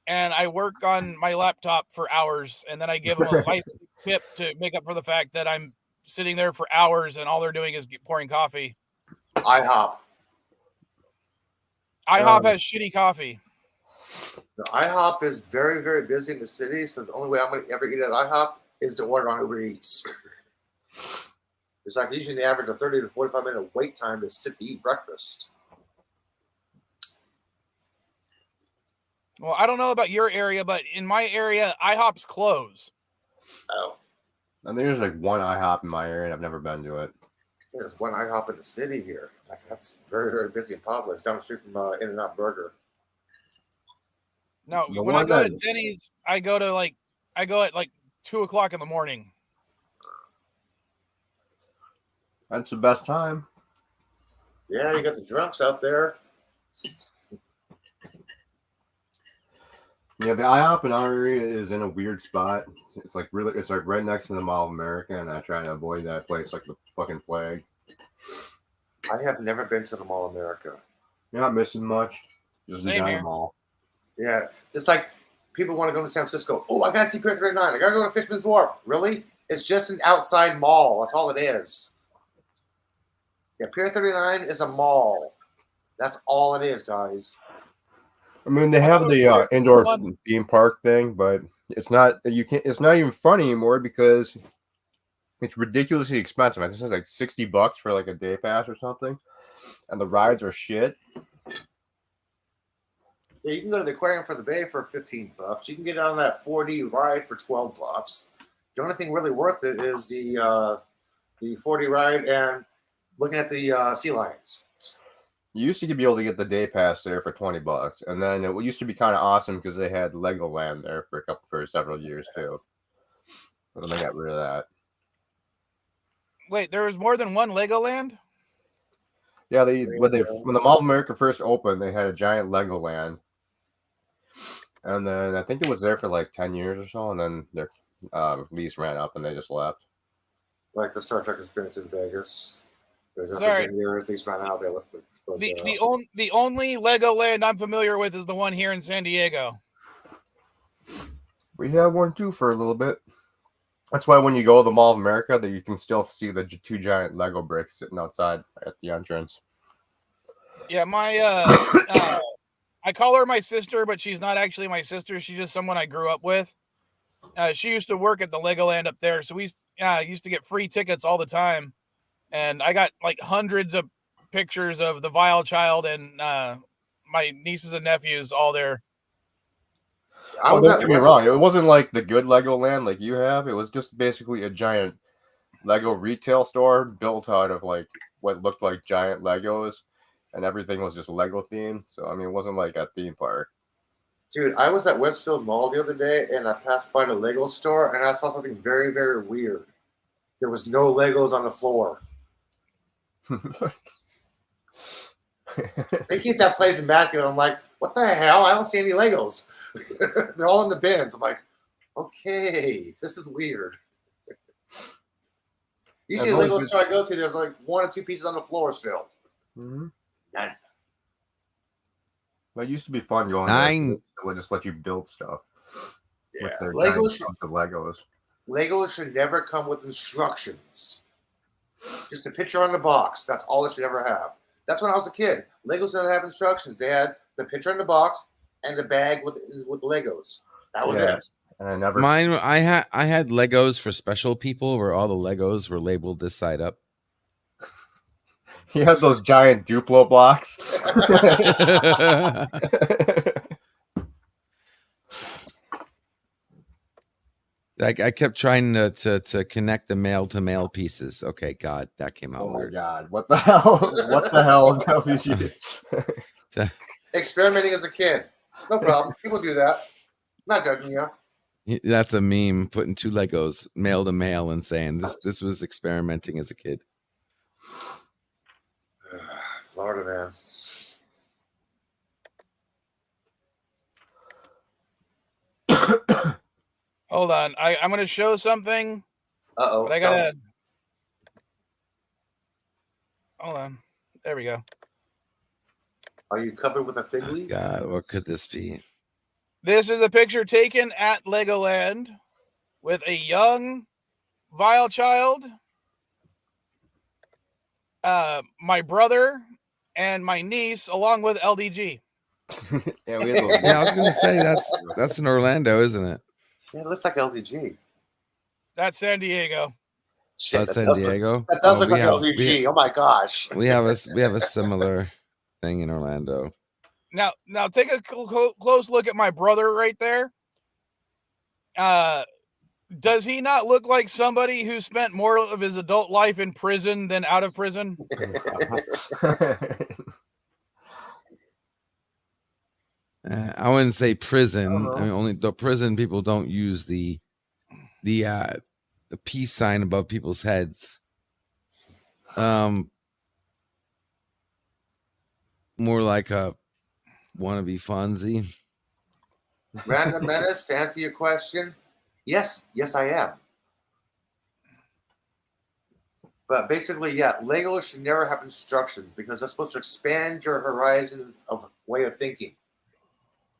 and I work on my laptop for hours, and then I give them a nice tip to make up for the fact that I'm sitting there for hours, and all they're doing is pouring coffee. IHOP. IHOP has shitty coffee. The IHOP is very, very busy in the city, so the only way I'm going to ever eat at IHOP is to order on Uber Eats. It's like usually the average of 30 to 45-minute wait time to sit to eat breakfast. Well, I don't know about your area, but in my area, IHOPs close. Oh. I think there's like one IHOP in my area, and I've never been to it. There's one IHOP in the city here. Like, that's very, very busy and popular. It's down the street from In-N-Out Burger. No, The when I one go to that- Denny's, I go at like 2:00 in the morning. That's the best time. Yeah, you got the drunks out there. Yeah, the IHOP in our area is in a weird spot. It's like right next to the Mall of America, and I try to avoid that place like the fucking plague. I have never been to the Mall of America. You're not missing much. Just a Same giant here. mall. Yeah, it's like people want to go to San Francisco. Oh, I gotta see Pier 39. I gotta go to Fisherman's Wharf. Really? It's just an outside mall. That's all it is. Yeah, Pier 39 is a mall. That's all it is, guys. I mean, they have the indoor theme park thing, but it's not. It's not even fun anymore because it's ridiculously expensive. I think it's like $60 for like a day pass or something, and the rides are shit. Yeah, you can go to the aquarium for the bay for $15. You can get on that 4D ride for $12. The only thing really worth it is the 4D ride and looking at the sea lions. You used to be able to get the day pass there for $20, and then it used to be kind of awesome because they had Legoland there for several years too. But then they got rid of that. Wait, there was more than one Legoland? Yeah, when the Mall of America first opened, they had a giant Legoland, and then I think it was there for like 10 years or so, and then their lease ran up and they just left. Like the Star Trek experience in Vegas. There's after Sorry. 10 years, lease ran out. They left. The only Legoland I'm familiar with is the one here in San Diego. We had one too for a little bit. That's why when you go to the Mall of America, that you can still see the two giant Lego bricks sitting outside at the entrance. Yeah, my I call her my sister, but she's not actually my sister. She's just someone I grew up with. She used to work at the Legoland up there, so we used to get free tickets all the time. And I got like hundreds of pictures of the Vile Child and my nieces and nephews all there. Don't get me wrong. It wasn't like the good Legoland like you have. It was just basically a giant Lego retail store built out of like what looked like giant Legos, and everything was just Lego themed. So I mean, it wasn't like a theme park. Dude, I was at Westfield Mall the other day, and I passed by the Lego store, and I saw something very, very weird. There was no Legos on the floor. They keep that place immaculate. I'm like, what the hell? I don't see any Legos. They're all in the bins. I'm like, okay, this is weird. Usually, a Lego store I go to, there's like 1 or 2 pieces on the floor still. Mm-hmm. None. Well, it used to be fun going there. They would just let you build stuff. Yeah, with their Legos giant of Legos. Legos should never come with instructions. Just a picture on the box. That's all it should ever have. That's when I was a kid. Legos didn't have instructions. They had the picture in the box and the bag with Legos. That was it. And I never. Mine, I had Legos for special people where all the Legos were labeled this side up. You had those giant Duplo blocks. I kept trying to connect the male to male pieces. Okay, God, that came out. Oh my weird. God, what the hell? What the hell did you do? Experimenting as a kid. No problem. People do that. Not judging you. That's a meme, putting 2 Legos male to male and saying this was experimenting as a kid. Florida, man. Hold on. I'm going to show something. Uh-oh. But I got to... Hold on. There we go. Are you covered with a fig leaf? God, what could this be? This is a picture taken at Legoland with a young Vile child, my brother, and my niece, along with LDG. Yeah, we had those. Yeah, I was gonna say that's in Orlando, isn't it? Yeah, it looks like LDG. That's San Diego. Shit, That's that San does look- Diego. That does look we like have- LDG. Oh my gosh. We have a similar thing in Orlando. Now take a close look at my brother right there. Does he not look like somebody who spent more of his adult life in prison than out of prison? I wouldn't say prison. I mean, only the prison people don't use the peace sign above people's heads. More like a wannabe Fonzie. Random Menace, to answer your question, yes, I am. But basically, yeah, Legos should never have instructions because they're supposed to expand your horizons of way of thinking.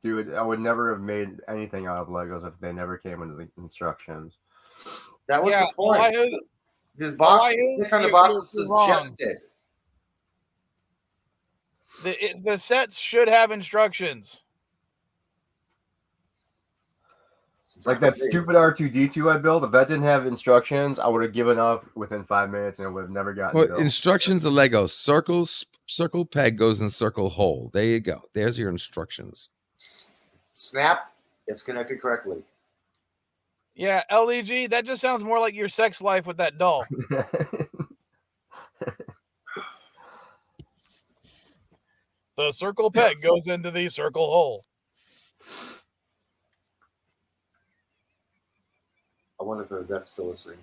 Dude, I would never have made anything out of Legos if they never came into the instructions. That was Yeah, the point. why- The box, why- each time the you're- box you're wrong. suggested. The sets should have instructions. Like that stupid R2D2 I built, if that didn't have instructions, I would have given up within 5 minutes and it would have never gotten Well, built. instructions of Lego: circle peg goes in circle hole. There you go. There's your instructions. Snap, it's connected correctly. Yeah, LDG, that just sounds more like your sex life with that doll. The circle peg goes into the circle hole. I wonder if Yvette's still listening.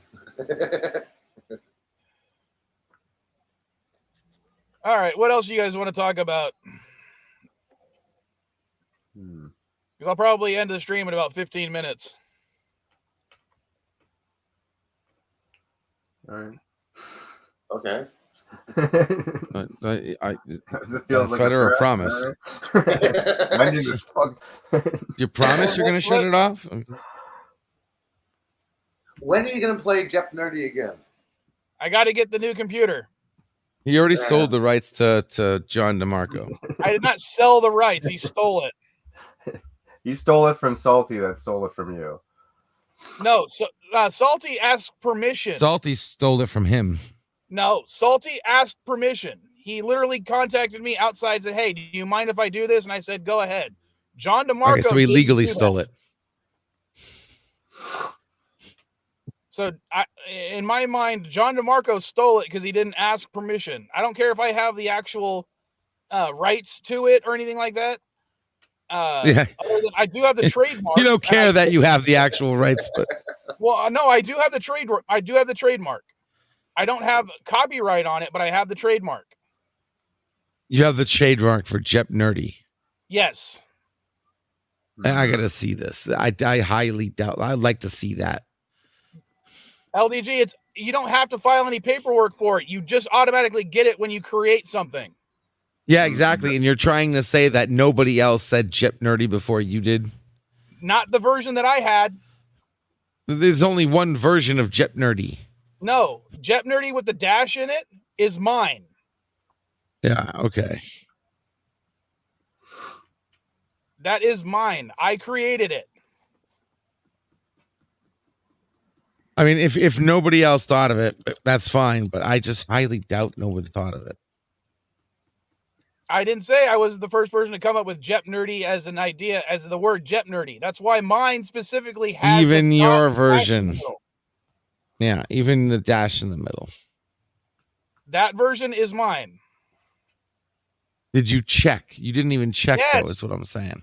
All right, what else do you guys want to talk about? Because I'll probably end the stream in about 15 minutes. All right. Okay. I feels like a Federer threat, promise. When did this fuck- You promise you're going to shut it off? When are you going to play Jeff Nerdy again? I got to get the new computer. He already sold the rights to John DeMarco. I did not sell the rights. He stole it. He stole it from Salty that stole it from you. No, so, Salty asked permission. Salty stole it from him. No, Salty asked permission. He literally contacted me outside and said, hey, do you mind if I do this? And I said, go ahead. John DeMarco. Okay, so he didn't legally do that. stole it. So in my mind, John DeMarco stole it because he didn't ask permission. I don't care if I have the actual rights to it or anything like that. Yeah. Other than, I do have the trademark. You don't care that you have the actual rights, but Well, no, I do have the trademark. I do have the trademark. I don't have copyright on it, but I have the trademark. you have the trademark for Jep Nerdy. Yes. I gotta see this. I highly doubt. I'd like to see that. LDG, you don't have to file any paperwork for it. You just automatically get it when you create something. Yeah, exactly. And you're trying to say that nobody else said Jep Nerdy before you did. Not the version that I had. There's only one version of Jep Nerdy. No, Jep Nerdy with the dash in it is mine. Yeah. Okay. That is mine. I created it. I mean, if nobody else thought of it, that's fine. But I just highly doubt nobody thought of it. I didn't say I was the first person to come up with Jep Nerdy as an idea, as the word Jep Nerdy. That's why mine specifically has Even the your dash version. in the middle. Yeah, even the dash in the middle. That version is mine. Did you check? You didn't even check, Yes. though, is what I'm saying.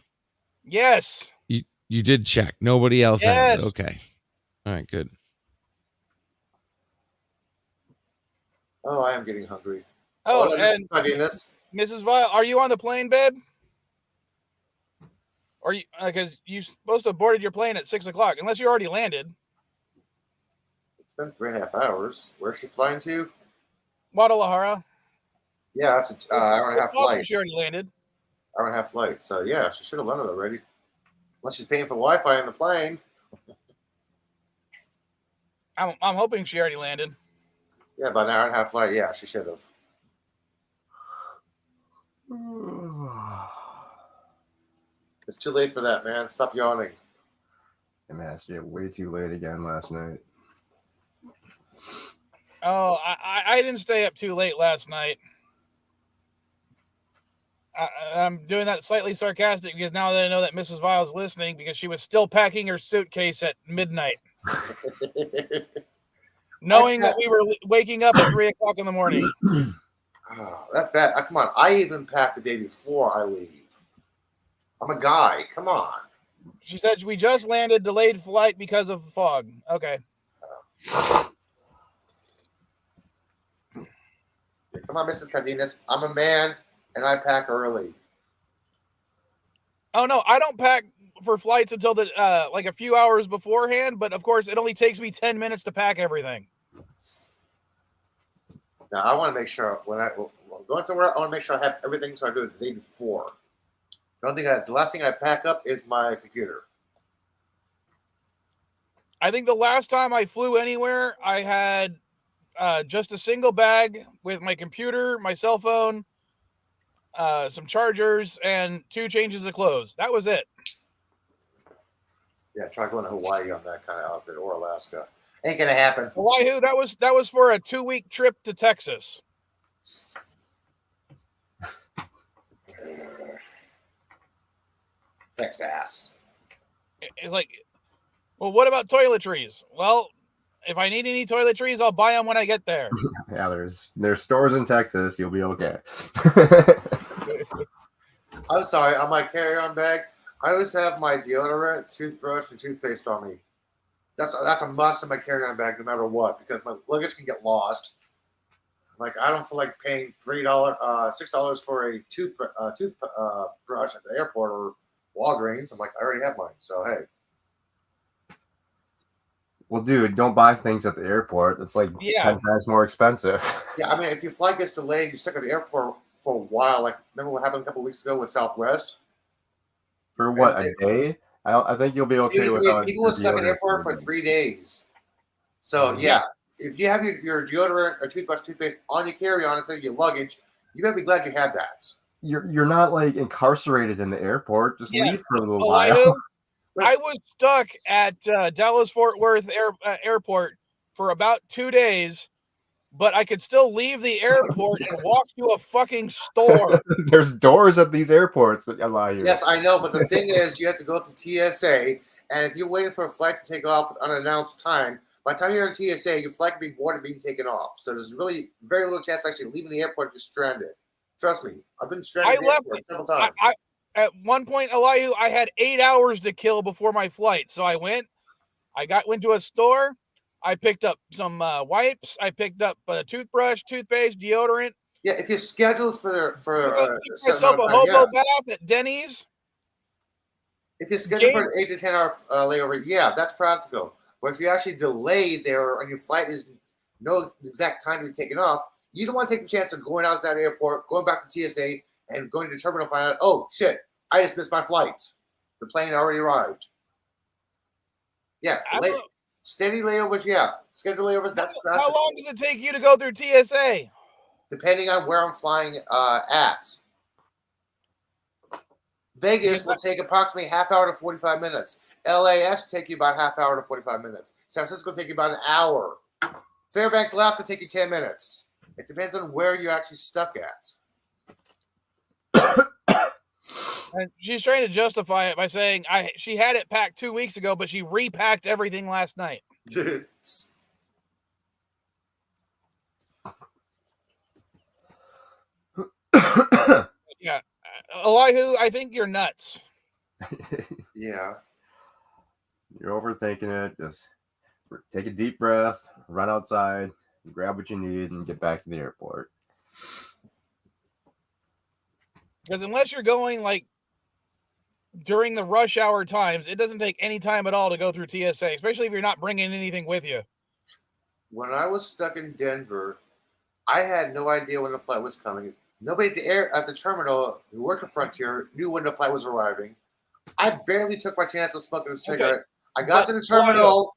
Yes. You did check. Nobody else has it. Yes. Okay. All right, good. Oh, I am getting hungry. Oh, that's and funniness. Mrs. Vile, are you on the plane, babe? Or you, because you're supposed to have boarded your plane at 6 o'clock, unless you already landed. It's been 3.5 hours. Where's she flying to? Guadalajara. Yeah, that's an hour and a half flight. She already landed. Hour and a half flight. So yeah, she should have landed already. Unless she's paying for Wi-Fi in the plane. I'm hoping she already landed. Yeah, about an hour and a half flight. Yeah, she should have. It's too late for that, man. Stop yawning. Man, I stayed way too late again last night. Oh, I didn't stay up too late last night. I'm doing that slightly sarcastic because now that I know that Mrs. Vile's listening, because she was still packing her suitcase at midnight. Knowing that we were waking up at 3 o'clock in the morning. Oh, that's bad. Come on. I even pack the day before I leave. I'm a guy. Come on. She said we just landed, delayed flight because of fog. Okay. Come on, Mrs. Cardenas. I'm a man, and I pack early. Oh, no. I don't pack for flights until like a few hours beforehand, but of course, it only takes me 10 minutes to pack everything. Now, I want to make sure when I'm going somewhere, I want to make sure I have everything so I do it the day before. The last thing I pack up is my computer. I think the last time I flew anywhere, I had just a single bag with my computer, my cell phone, some chargers, and 2 changes of clothes. That was it. Yeah, try going to Hawaii on that kind of outfit or Alaska. Ain't gonna happen. Hawaii, that was for a 2-week trip to Texas. Texas. It's like, well, what about toiletries? Well, if I need any toiletries, I'll buy them when I get there. Yeah, there's stores in Texas. You'll be okay. I'm sorry. On my carry-on bag, I always have my deodorant, toothbrush, and toothpaste on me. That's a must in my carry-on bag, no matter what, because my luggage can get lost. Like, I don't feel like paying $6 for a toothbrush at the airport or Walgreens. I'm like, I already have mine, so hey. Well, dude, don't buy things at the airport. It's like 10 times more expensive. Yeah, I mean, if your flight gets delayed, you're stuck at the airport for a while. Like, remember what happened a couple of weeks ago with Southwest? For what, a day? I think you'll be okay with that. People were stuck in the airport for 3 days. So, yeah, if you have your deodorant or toothbrush, toothpaste on your carry-on instead of your luggage, you better be glad you have that. You're not, like, incarcerated in the airport. Just leave for a little while. I was stuck at Dallas-Fort Worth airport for about 2 days, but I could still leave the airport and walk to a fucking store. There's doors at these airports that allow you. Yes, I know, but the thing is, you have to go through TSA, and if you're waiting for a flight to take off with unannounced time, by the time you're in TSA, your flight can be boarded being taken off. So there's really very little chance of actually leaving the airport if you're stranded. Trust me, I've been stranded at the airport several times. At one point, Elihu, I had 8 hours to kill before my flight. So I went to a store. I picked up some wipes. I picked up a toothbrush, toothpaste, deodorant. Yeah, if you're scheduled for myself a hobo bath at Denny's. If you're scheduled for an 8 to 10 hour layover, yeah, that's practical. But if you're actually delayed there and your flight is no exact time to be taken off, you don't want to take the chance of going outside the airport, going back to TSA, and going to the terminal and find out, oh, shit, I just missed my flight. The plane already arrived. Yeah, steady layovers, yeah. Scheduled layovers, that's practical. How long does it take you to go through TSA? Depending on where I'm flying at. Vegas will take approximately half hour to 45 minutes. LAX will take you about half hour to 45 minutes. San Francisco will take you about an hour. Fairbanks, Alaska will take you 10 minutes. It depends on where you're actually stuck at. And she's trying to justify it by saying she had it packed 2 weeks ago, but she repacked everything last night. Yeah. Elihu, I think you're nuts. Yeah. You're overthinking it. Just take a deep breath, run outside, grab what you need, and get back to the airport. Because unless you're going like during the rush hour times, it doesn't take any time at all to go through TSA, especially if you're not bringing anything with you. When I was stuck in Denver, I had no idea when the flight was coming. Nobody at the terminal who worked at Frontier knew when the flight was arriving. I barely took my chance of smoking a cigarette. Okay. I got to the terminal.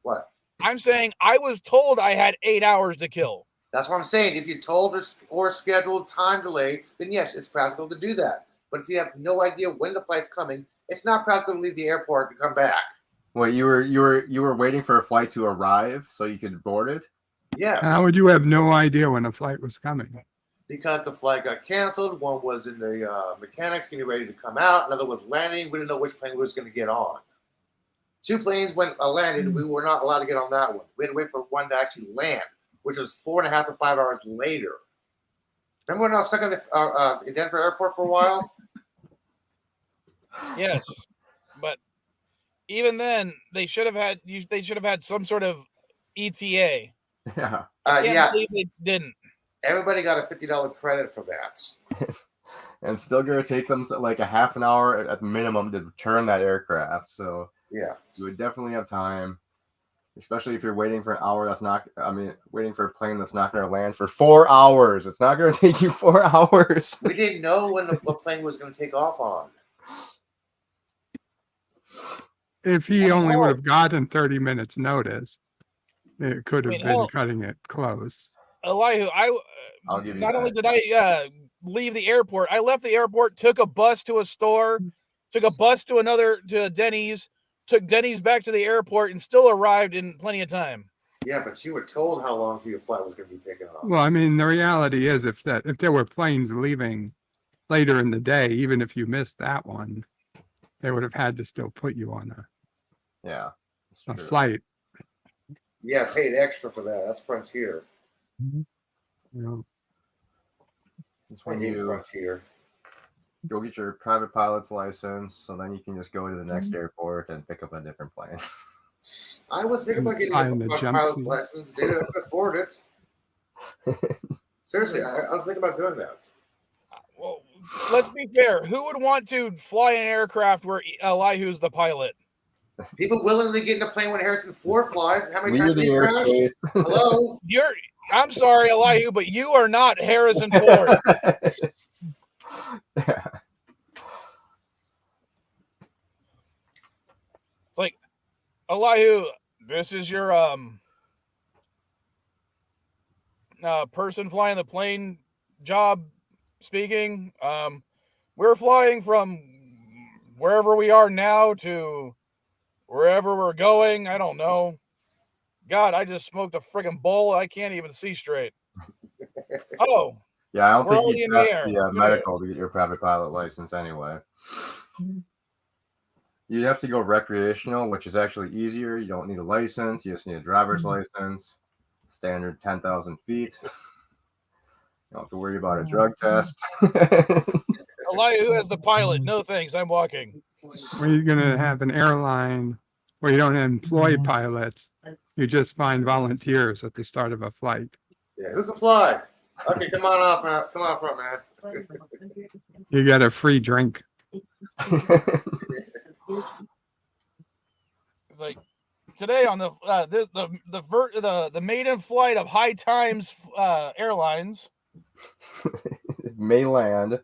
What? I'm saying I was told I had 8 hours to kill. That's what I'm saying. If you're told or scheduled time delay, then yes, it's practical to do that. But if you have no idea when the flight's coming, it's not practical to leave the airport and come back. Wait, you were waiting for a flight to arrive so you could board it? Yes. How would you have no idea when a flight was coming? Because the flight got canceled. One was in the mechanics getting ready to come out. Another was landing. We didn't know which plane we was going to get on. 2 planes landed. We were not allowed to get on that one. We had to wait for one to actually land, which was 4.5 to 5 hours later. Remember when I was stuck at the Denver airport for a while? Yes, but even then, they should have had some sort of ETA. Yeah. I can't believe they didn't. Everybody got a $50 credit for that. And still going to take them like a half an hour at the minimum to return that aircraft. So yeah, you would definitely have time, especially if you're waiting for an hour. Waiting for a plane that's not going to land for 4 hours. It's not going to take you 4 hours. We didn't know when the plane was going to take off on. If he only would have gotten 30 minutes notice, it could have been cutting it close. Elihu, I'll give you not that. only did I leave the airport, I left the airport, took a bus to a store, took a bus to Denny's, took Denny's back to the airport, and still arrived in plenty of time. Yeah, but you were told how long till your flight was going to be taken off. Well, I mean, the reality is if there were planes leaving later in the day, even if you missed that one, they would have had to still put you on a flight. Yeah, paid extra for that. That's Frontier. Yeah. It's when I hate you Frontier. go get your private pilot's license, so then you can just go to the next airport and pick up a different plane. I was thinking about getting a pilot's license, dude. I could afford it. Seriously, I was thinking about doing that. Well, let's be fair. Who would want to fly an aircraft where Elihu's the pilot? People willingly get in a plane when Harrison Ford flies. And how many times did he crash? Hello? I'm sorry, Elihu, but you are not Harrison Ford. It's like, Elihu, this is your person flying the plane job speaking. We're flying from wherever we are now to wherever we're going. I don't know. God, I just smoked a friggin' bowl. I can't even see straight. Oh. Yeah, I don't we're think already you in the passed air. the medical to get your private pilot license anyway. You have to go recreational, which is actually easier. You don't need a license. You just need a driver's license. Standard 10,000 feet. You don't have to worry about a drug test. Elihu as the pilot. No thanks. I'm walking. Where you're going to have an airline where you don't employ pilots. You just find volunteers at the start of a flight. Yeah, who can fly? Okay, come on up, man. Come on front, man. You get a free drink. It's like today on the maiden flight of High Times Airlines. Mainland.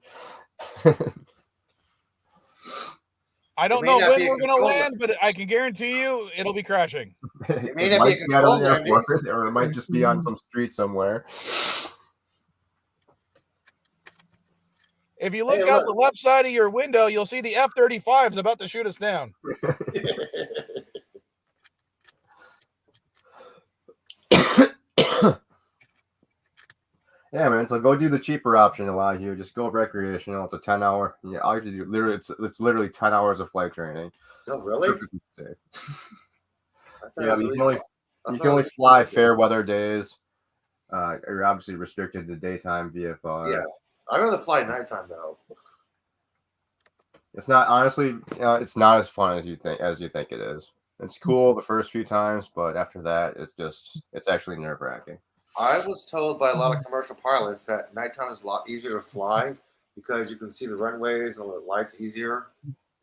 I don't know when we're going to land, but I can guarantee you it'll be crashing. It may not be a controlled landing. Or it might just be on some street somewhere. If you look out the left side of your window, you'll see the F-35 is about to shoot us down. Yeah, man. So go do the cheaper option. Elihu, just go recreational. It's a 10-hour. Yeah, all you have to do it's literally 10 hours of flight training. Oh, really? Perfectly safe. Yeah, you can only fly fair weather days. You're obviously restricted to daytime VFR. Yeah, I'd rather fly nighttime though. It's not honestly. It's not as fun as you think it is. It's cool the first few times, but after that, it's actually nerve-wracking. I was told by a lot of commercial pilots that nighttime is a lot easier to fly because you can see the runways and all the lights easier.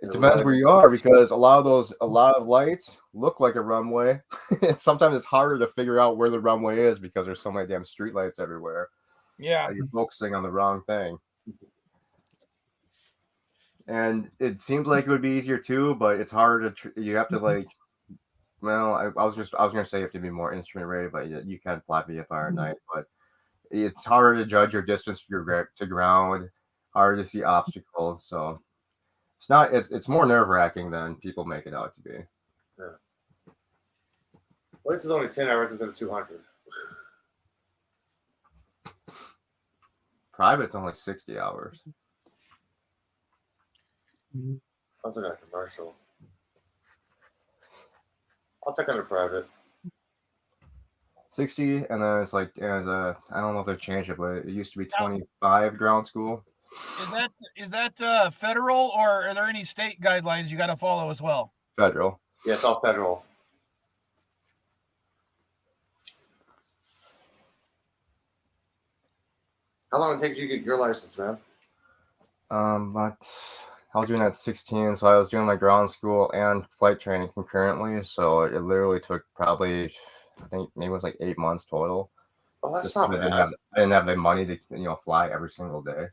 It depends where you are, because a lot of lights look like a runway. And sometimes it's harder to figure out where the runway is because there's so many damn street lights everywhere. Yeah. You're focusing on the wrong thing. And it seems like it would be easier too, but it's harder to. You have to like. Well, I was gonna say you have to be more instrument rated, but you can fly VFR at night. But it's harder to judge your distance to ground, harder to see obstacles. So it's not. It's more nerve wracking than people make it out to be. Yeah. Well, this is only 10 hours instead of 200. Private's only 60 hours. I'll take a commercial. I'll take on a private. 60, and then it's like, I don't know if they've changed it, but it used to be 25 ground school. Is that federal, or are there any state guidelines you got to follow as well? Federal. Yeah, it's all federal. How long did it take you to get your license, man? But I was doing that at 16, so I was doing my ground school and flight training concurrently. So it literally took probably, I think maybe it was like 8 months total. Oh, that's not bad. I didn't have the money to fly every single day.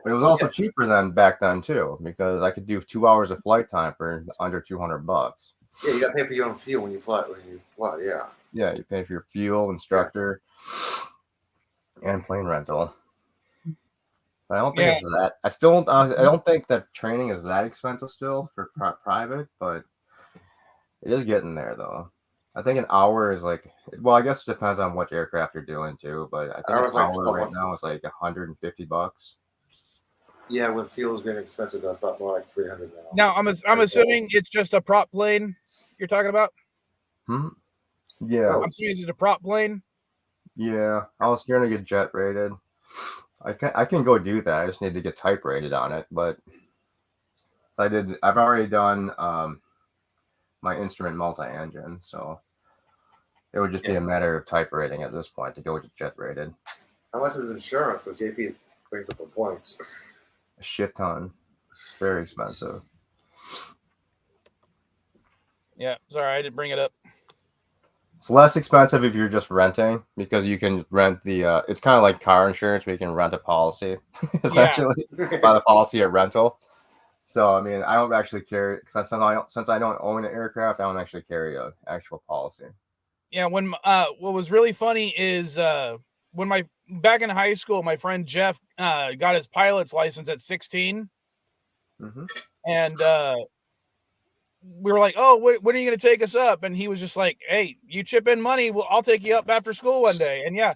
But it was also cheaper than back then too, because I could do 2 hours of flight time for under $200. Yeah, you got to pay for your own fuel when you fly. Yeah. Yeah, you pay for your fuel, instructor, and plane rental. But I don't think it's that. I don't think that training is that expensive still for private, but it is getting there though. I think an hour is like, well, I guess it depends on what aircraft you're doing too, but I think an hour right now is like $150. Yeah, with fuel is getting expensive, that's about more like $300 now. Now, I'm assuming it's just a prop plane you're talking about? Yeah. I'm assuming it's just a prop plane? Yeah. I was going to get jet rated. I can go do that. I just need to get type rated on it, but I've already done my instrument multi-engine, so it would just be a matter of type rating at this point to go to jet rated. How much is insurance? Because JP brings up the points. A shit ton. Very expensive. Yeah, sorry, I didn't bring it up. It's less expensive if you're just renting, because you can rent the it's kind of like car insurance where you can rent a policy essentially. Buy the policy at rental. So I mean, I don't actually carry, since I don't own an aircraft, I don't actually carry an actual policy. Yeah, when what was really funny is when back in high school, my friend Jeff got his pilot's license at 16. And we were like, oh, when are you going to take us up? And he was just like, hey, you chip in money, I'll take you up after school one day. And yeah,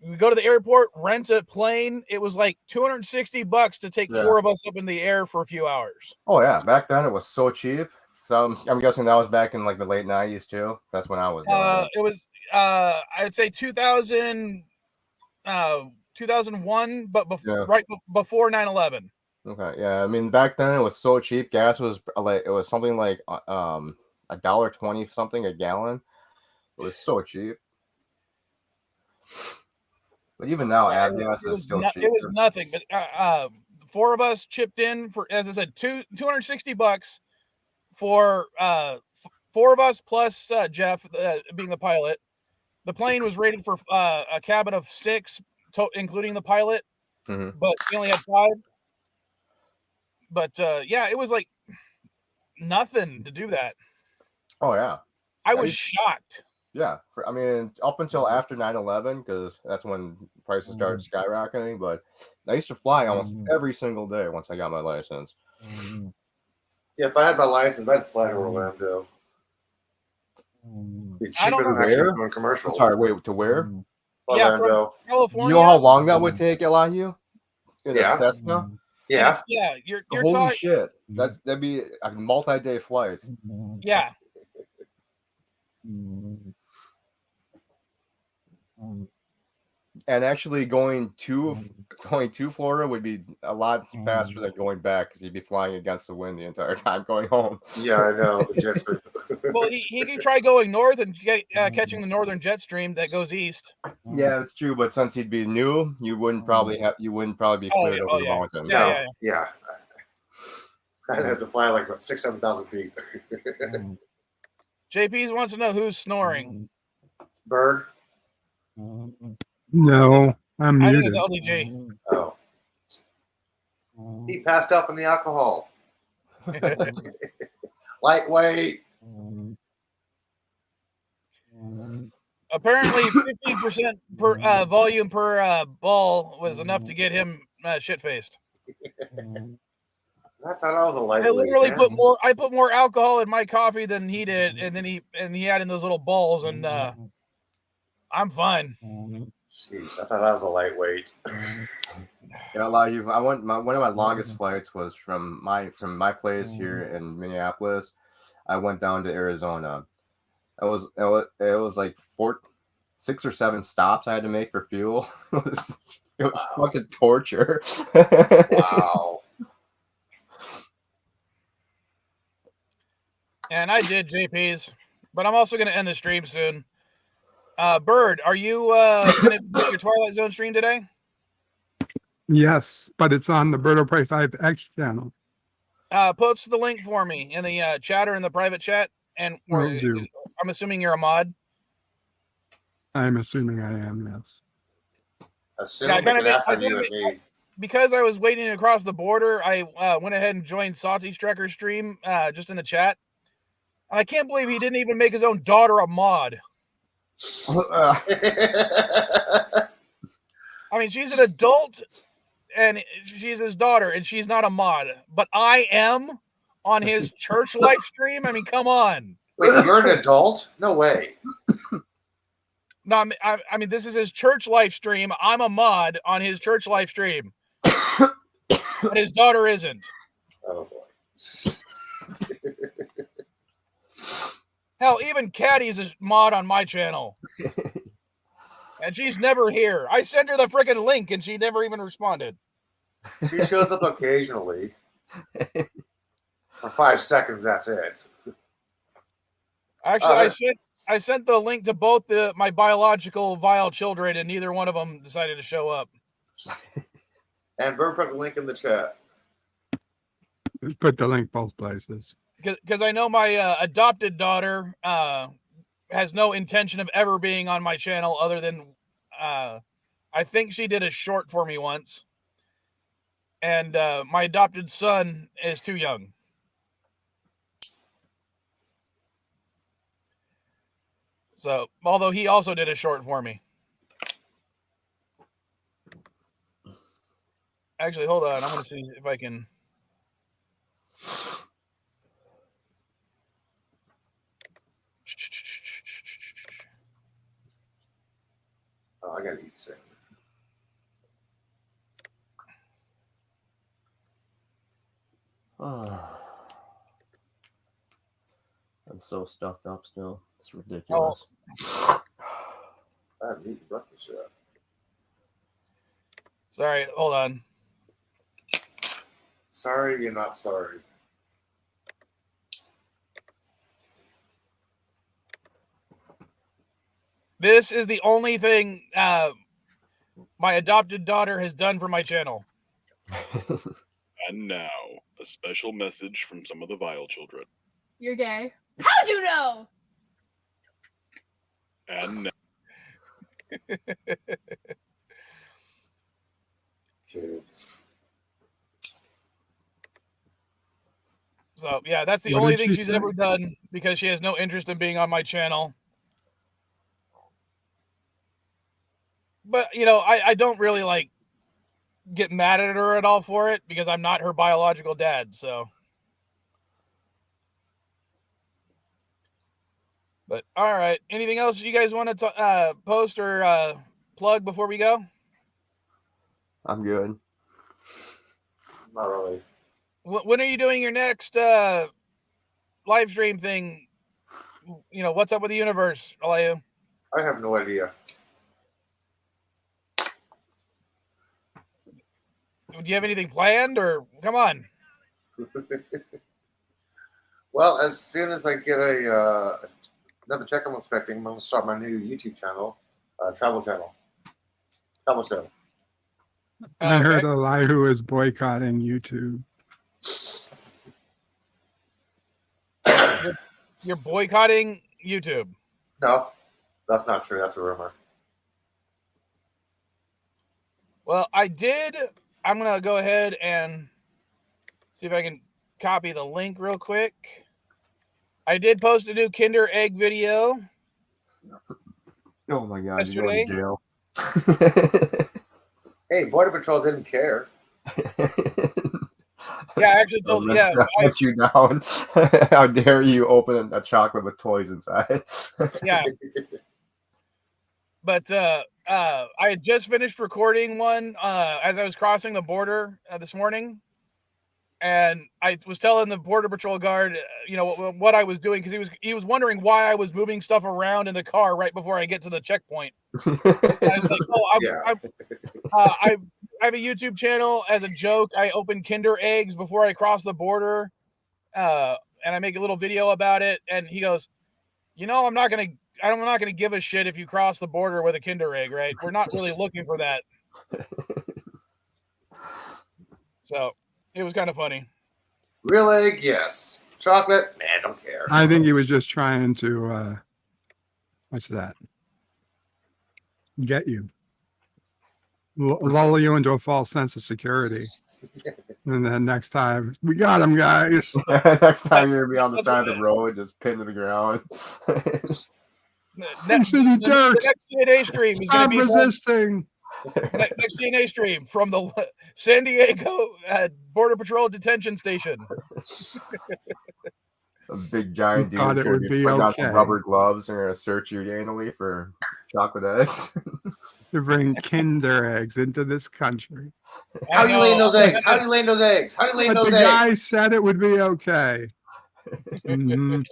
we go to the airport, rent a plane. It was like $260 to take 4 of us up in the air for a few hours. Oh yeah, back then it was so cheap. So I'm guessing that was back in like the late 90s too. That's when I was it was I'd say 2001, but right before 9/11. Okay, yeah. I mean, back then it was so cheap. Gas was something like $1.20 something a gallon. It was so cheap. But even now, gas is still cheap. It was nothing. But 4 of us chipped in for, as I said, $260 for 4 of us plus Jeff being the pilot. The plane was rated for a cabin of 6, including the pilot, but we only had 5. But yeah, it was like nothing to do that. Oh yeah, I was shocked. Yeah, I mean, up until after 9/11, because that's when prices started skyrocketing. But I used to fly almost every single day once I got my license. Yeah, if I had my license, I'd fly to Orlando. It's cheaper than actually doing commercial. I'm sorry, wait, to where? Orlando. From California. You know how long that would take, Elihu? In a Cessna? Yeah. Yeah, you're holy shit. That'd be a multi-day flight. Yeah. And actually going to Florida would be a lot faster than going back, because he'd be flying against the wind the entire time going home. Yeah, I know. Well, he can try going north and catching the northern jet stream that goes east. Yeah, that's true. But since he'd be new, you wouldn't probably be cleared over the mountain. Yeah. I'd have to fly like 6,000-7,000 feet. JP's wants to know who's snoring. Bird. No, I'm I think muted. it's LDJ. Oh. He passed out from the alcohol. Lightweight. Apparently, 15% per volume per ball was enough to get him shit faced. I thought I was a I lightweight. literally man. put more alcohol in my coffee than he did, and then he had in those little balls, and I'm fine. Jeez, I thought I was a lightweight. Yeah, a lot of you. One of my longest flights was from my place here in Minneapolis. I went down to Arizona. It was like 6 or 7 stops I had to make for fuel. It was fucking torture. Wow. And I did JP's, but I'm also going to end the stream soon. Bird, are you going to do your Twilight Zone stream today? Yes, but it's on the Birdo Prey 5X channel. Post the link for me in the chat or in the private chat. And Will do. I'm assuming you're a mod. I'm assuming I am, yes. Because I was waiting across the border, I went ahead and joined Salty Strecker's stream just in the chat. And I can't believe he didn't even make his own daughter a mod. I mean, she's an adult and she's his daughter and she's not a mod, but I am on his church live stream. I mean, come on. Wait, you're an adult? No way. No, I mean, this is his church live stream. I'm a mod on his church live stream. But his daughter isn't. Oh, boy. Hell, even Caddy's a mod on my channel. And she's never here. I sent her the freaking link and she never even responded. She shows up occasionally. For 5 seconds, that's it. Actually, I sent the link to both my biological vile children, and neither one of them decided to show up. And Bird put the link in the chat. Put the link both places. Because I know my adopted daughter has no intention of ever being on my channel other than I think she did a short for me once. And my adopted son is too young. So, although he also did a short for me. Actually, hold on. I'm going to see if I can. Oh, I got to eat soon. I'm so stuffed up still. It's ridiculous. I haven't eaten breakfast yet. Sorry, hold on. Sorry, you're not sorry. This is the only thing my adopted daughter has done for my channel. And now, a special message from some of the vile children. You're gay. How'd you know? And now. Kids. So, yeah, that's the What only did thing she she's say? ever done because she has no interest in being on my channel. But, you know, I don't really, like, get mad at her at all for it because I'm not her biological dad, so. But, all right. Anything else you guys want to post or plug before we go? I'm good. Not really. When are you doing your next live stream thing? You know, what's up with the universe, Alayu? I have no idea. Do you have anything planned, or come on? Well, as soon as I get another check I'm expecting, I'm going to start my new YouTube channel, travel show. I heard Elihu is boycotting YouTube. You're boycotting YouTube. No, that's not true. That's a rumor. Well, I did. I'm going to go ahead and see if I can copy the link real quick. I did post a new Kinder Egg video. Oh my God, you're going to jail. Hey, Border Patrol didn't care. Yeah, I actually told put you down. How dare you open a chocolate with toys inside? Yeah. But I had just finished recording one as I was crossing the border this morning, and I was telling the Border Patrol guard, what I was doing, because he was wondering why I was moving stuff around in the car right before I get to the checkpoint. I was like, I have a YouTube channel. As a joke, I open Kinder eggs before I cross the border, and I make a little video about it. And he goes, I'm not gonna give a shit if you cross the border with a Kinder egg, right? We're not really looking for that. So it was kind of funny. Real egg, yes. Chocolate, man, don't care. I think he was just trying to, what's that? Get you. Lull you into a false sense of security. And then next time, we got him, guys. Next time you're going to be on the side of the road, just pinned to the ground. Next CNA stream is going to be resisting. Next CNA stream from the San Diego Border Patrol detention station. Some big giant dudes thought it would be putting on okay. some rubber gloves and are going to search you anally for chocolate eggs. To bring Kinder eggs into this country. How you laying those eggs? How you laying those eggs? How you laying those eggs? The guy said it would be okay. Mm-hmm.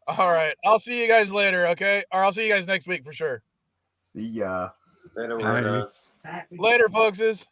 All right. I'll see you guys later, okay? Or I'll see you guys next week for sure. See ya. Later, Later, folkses.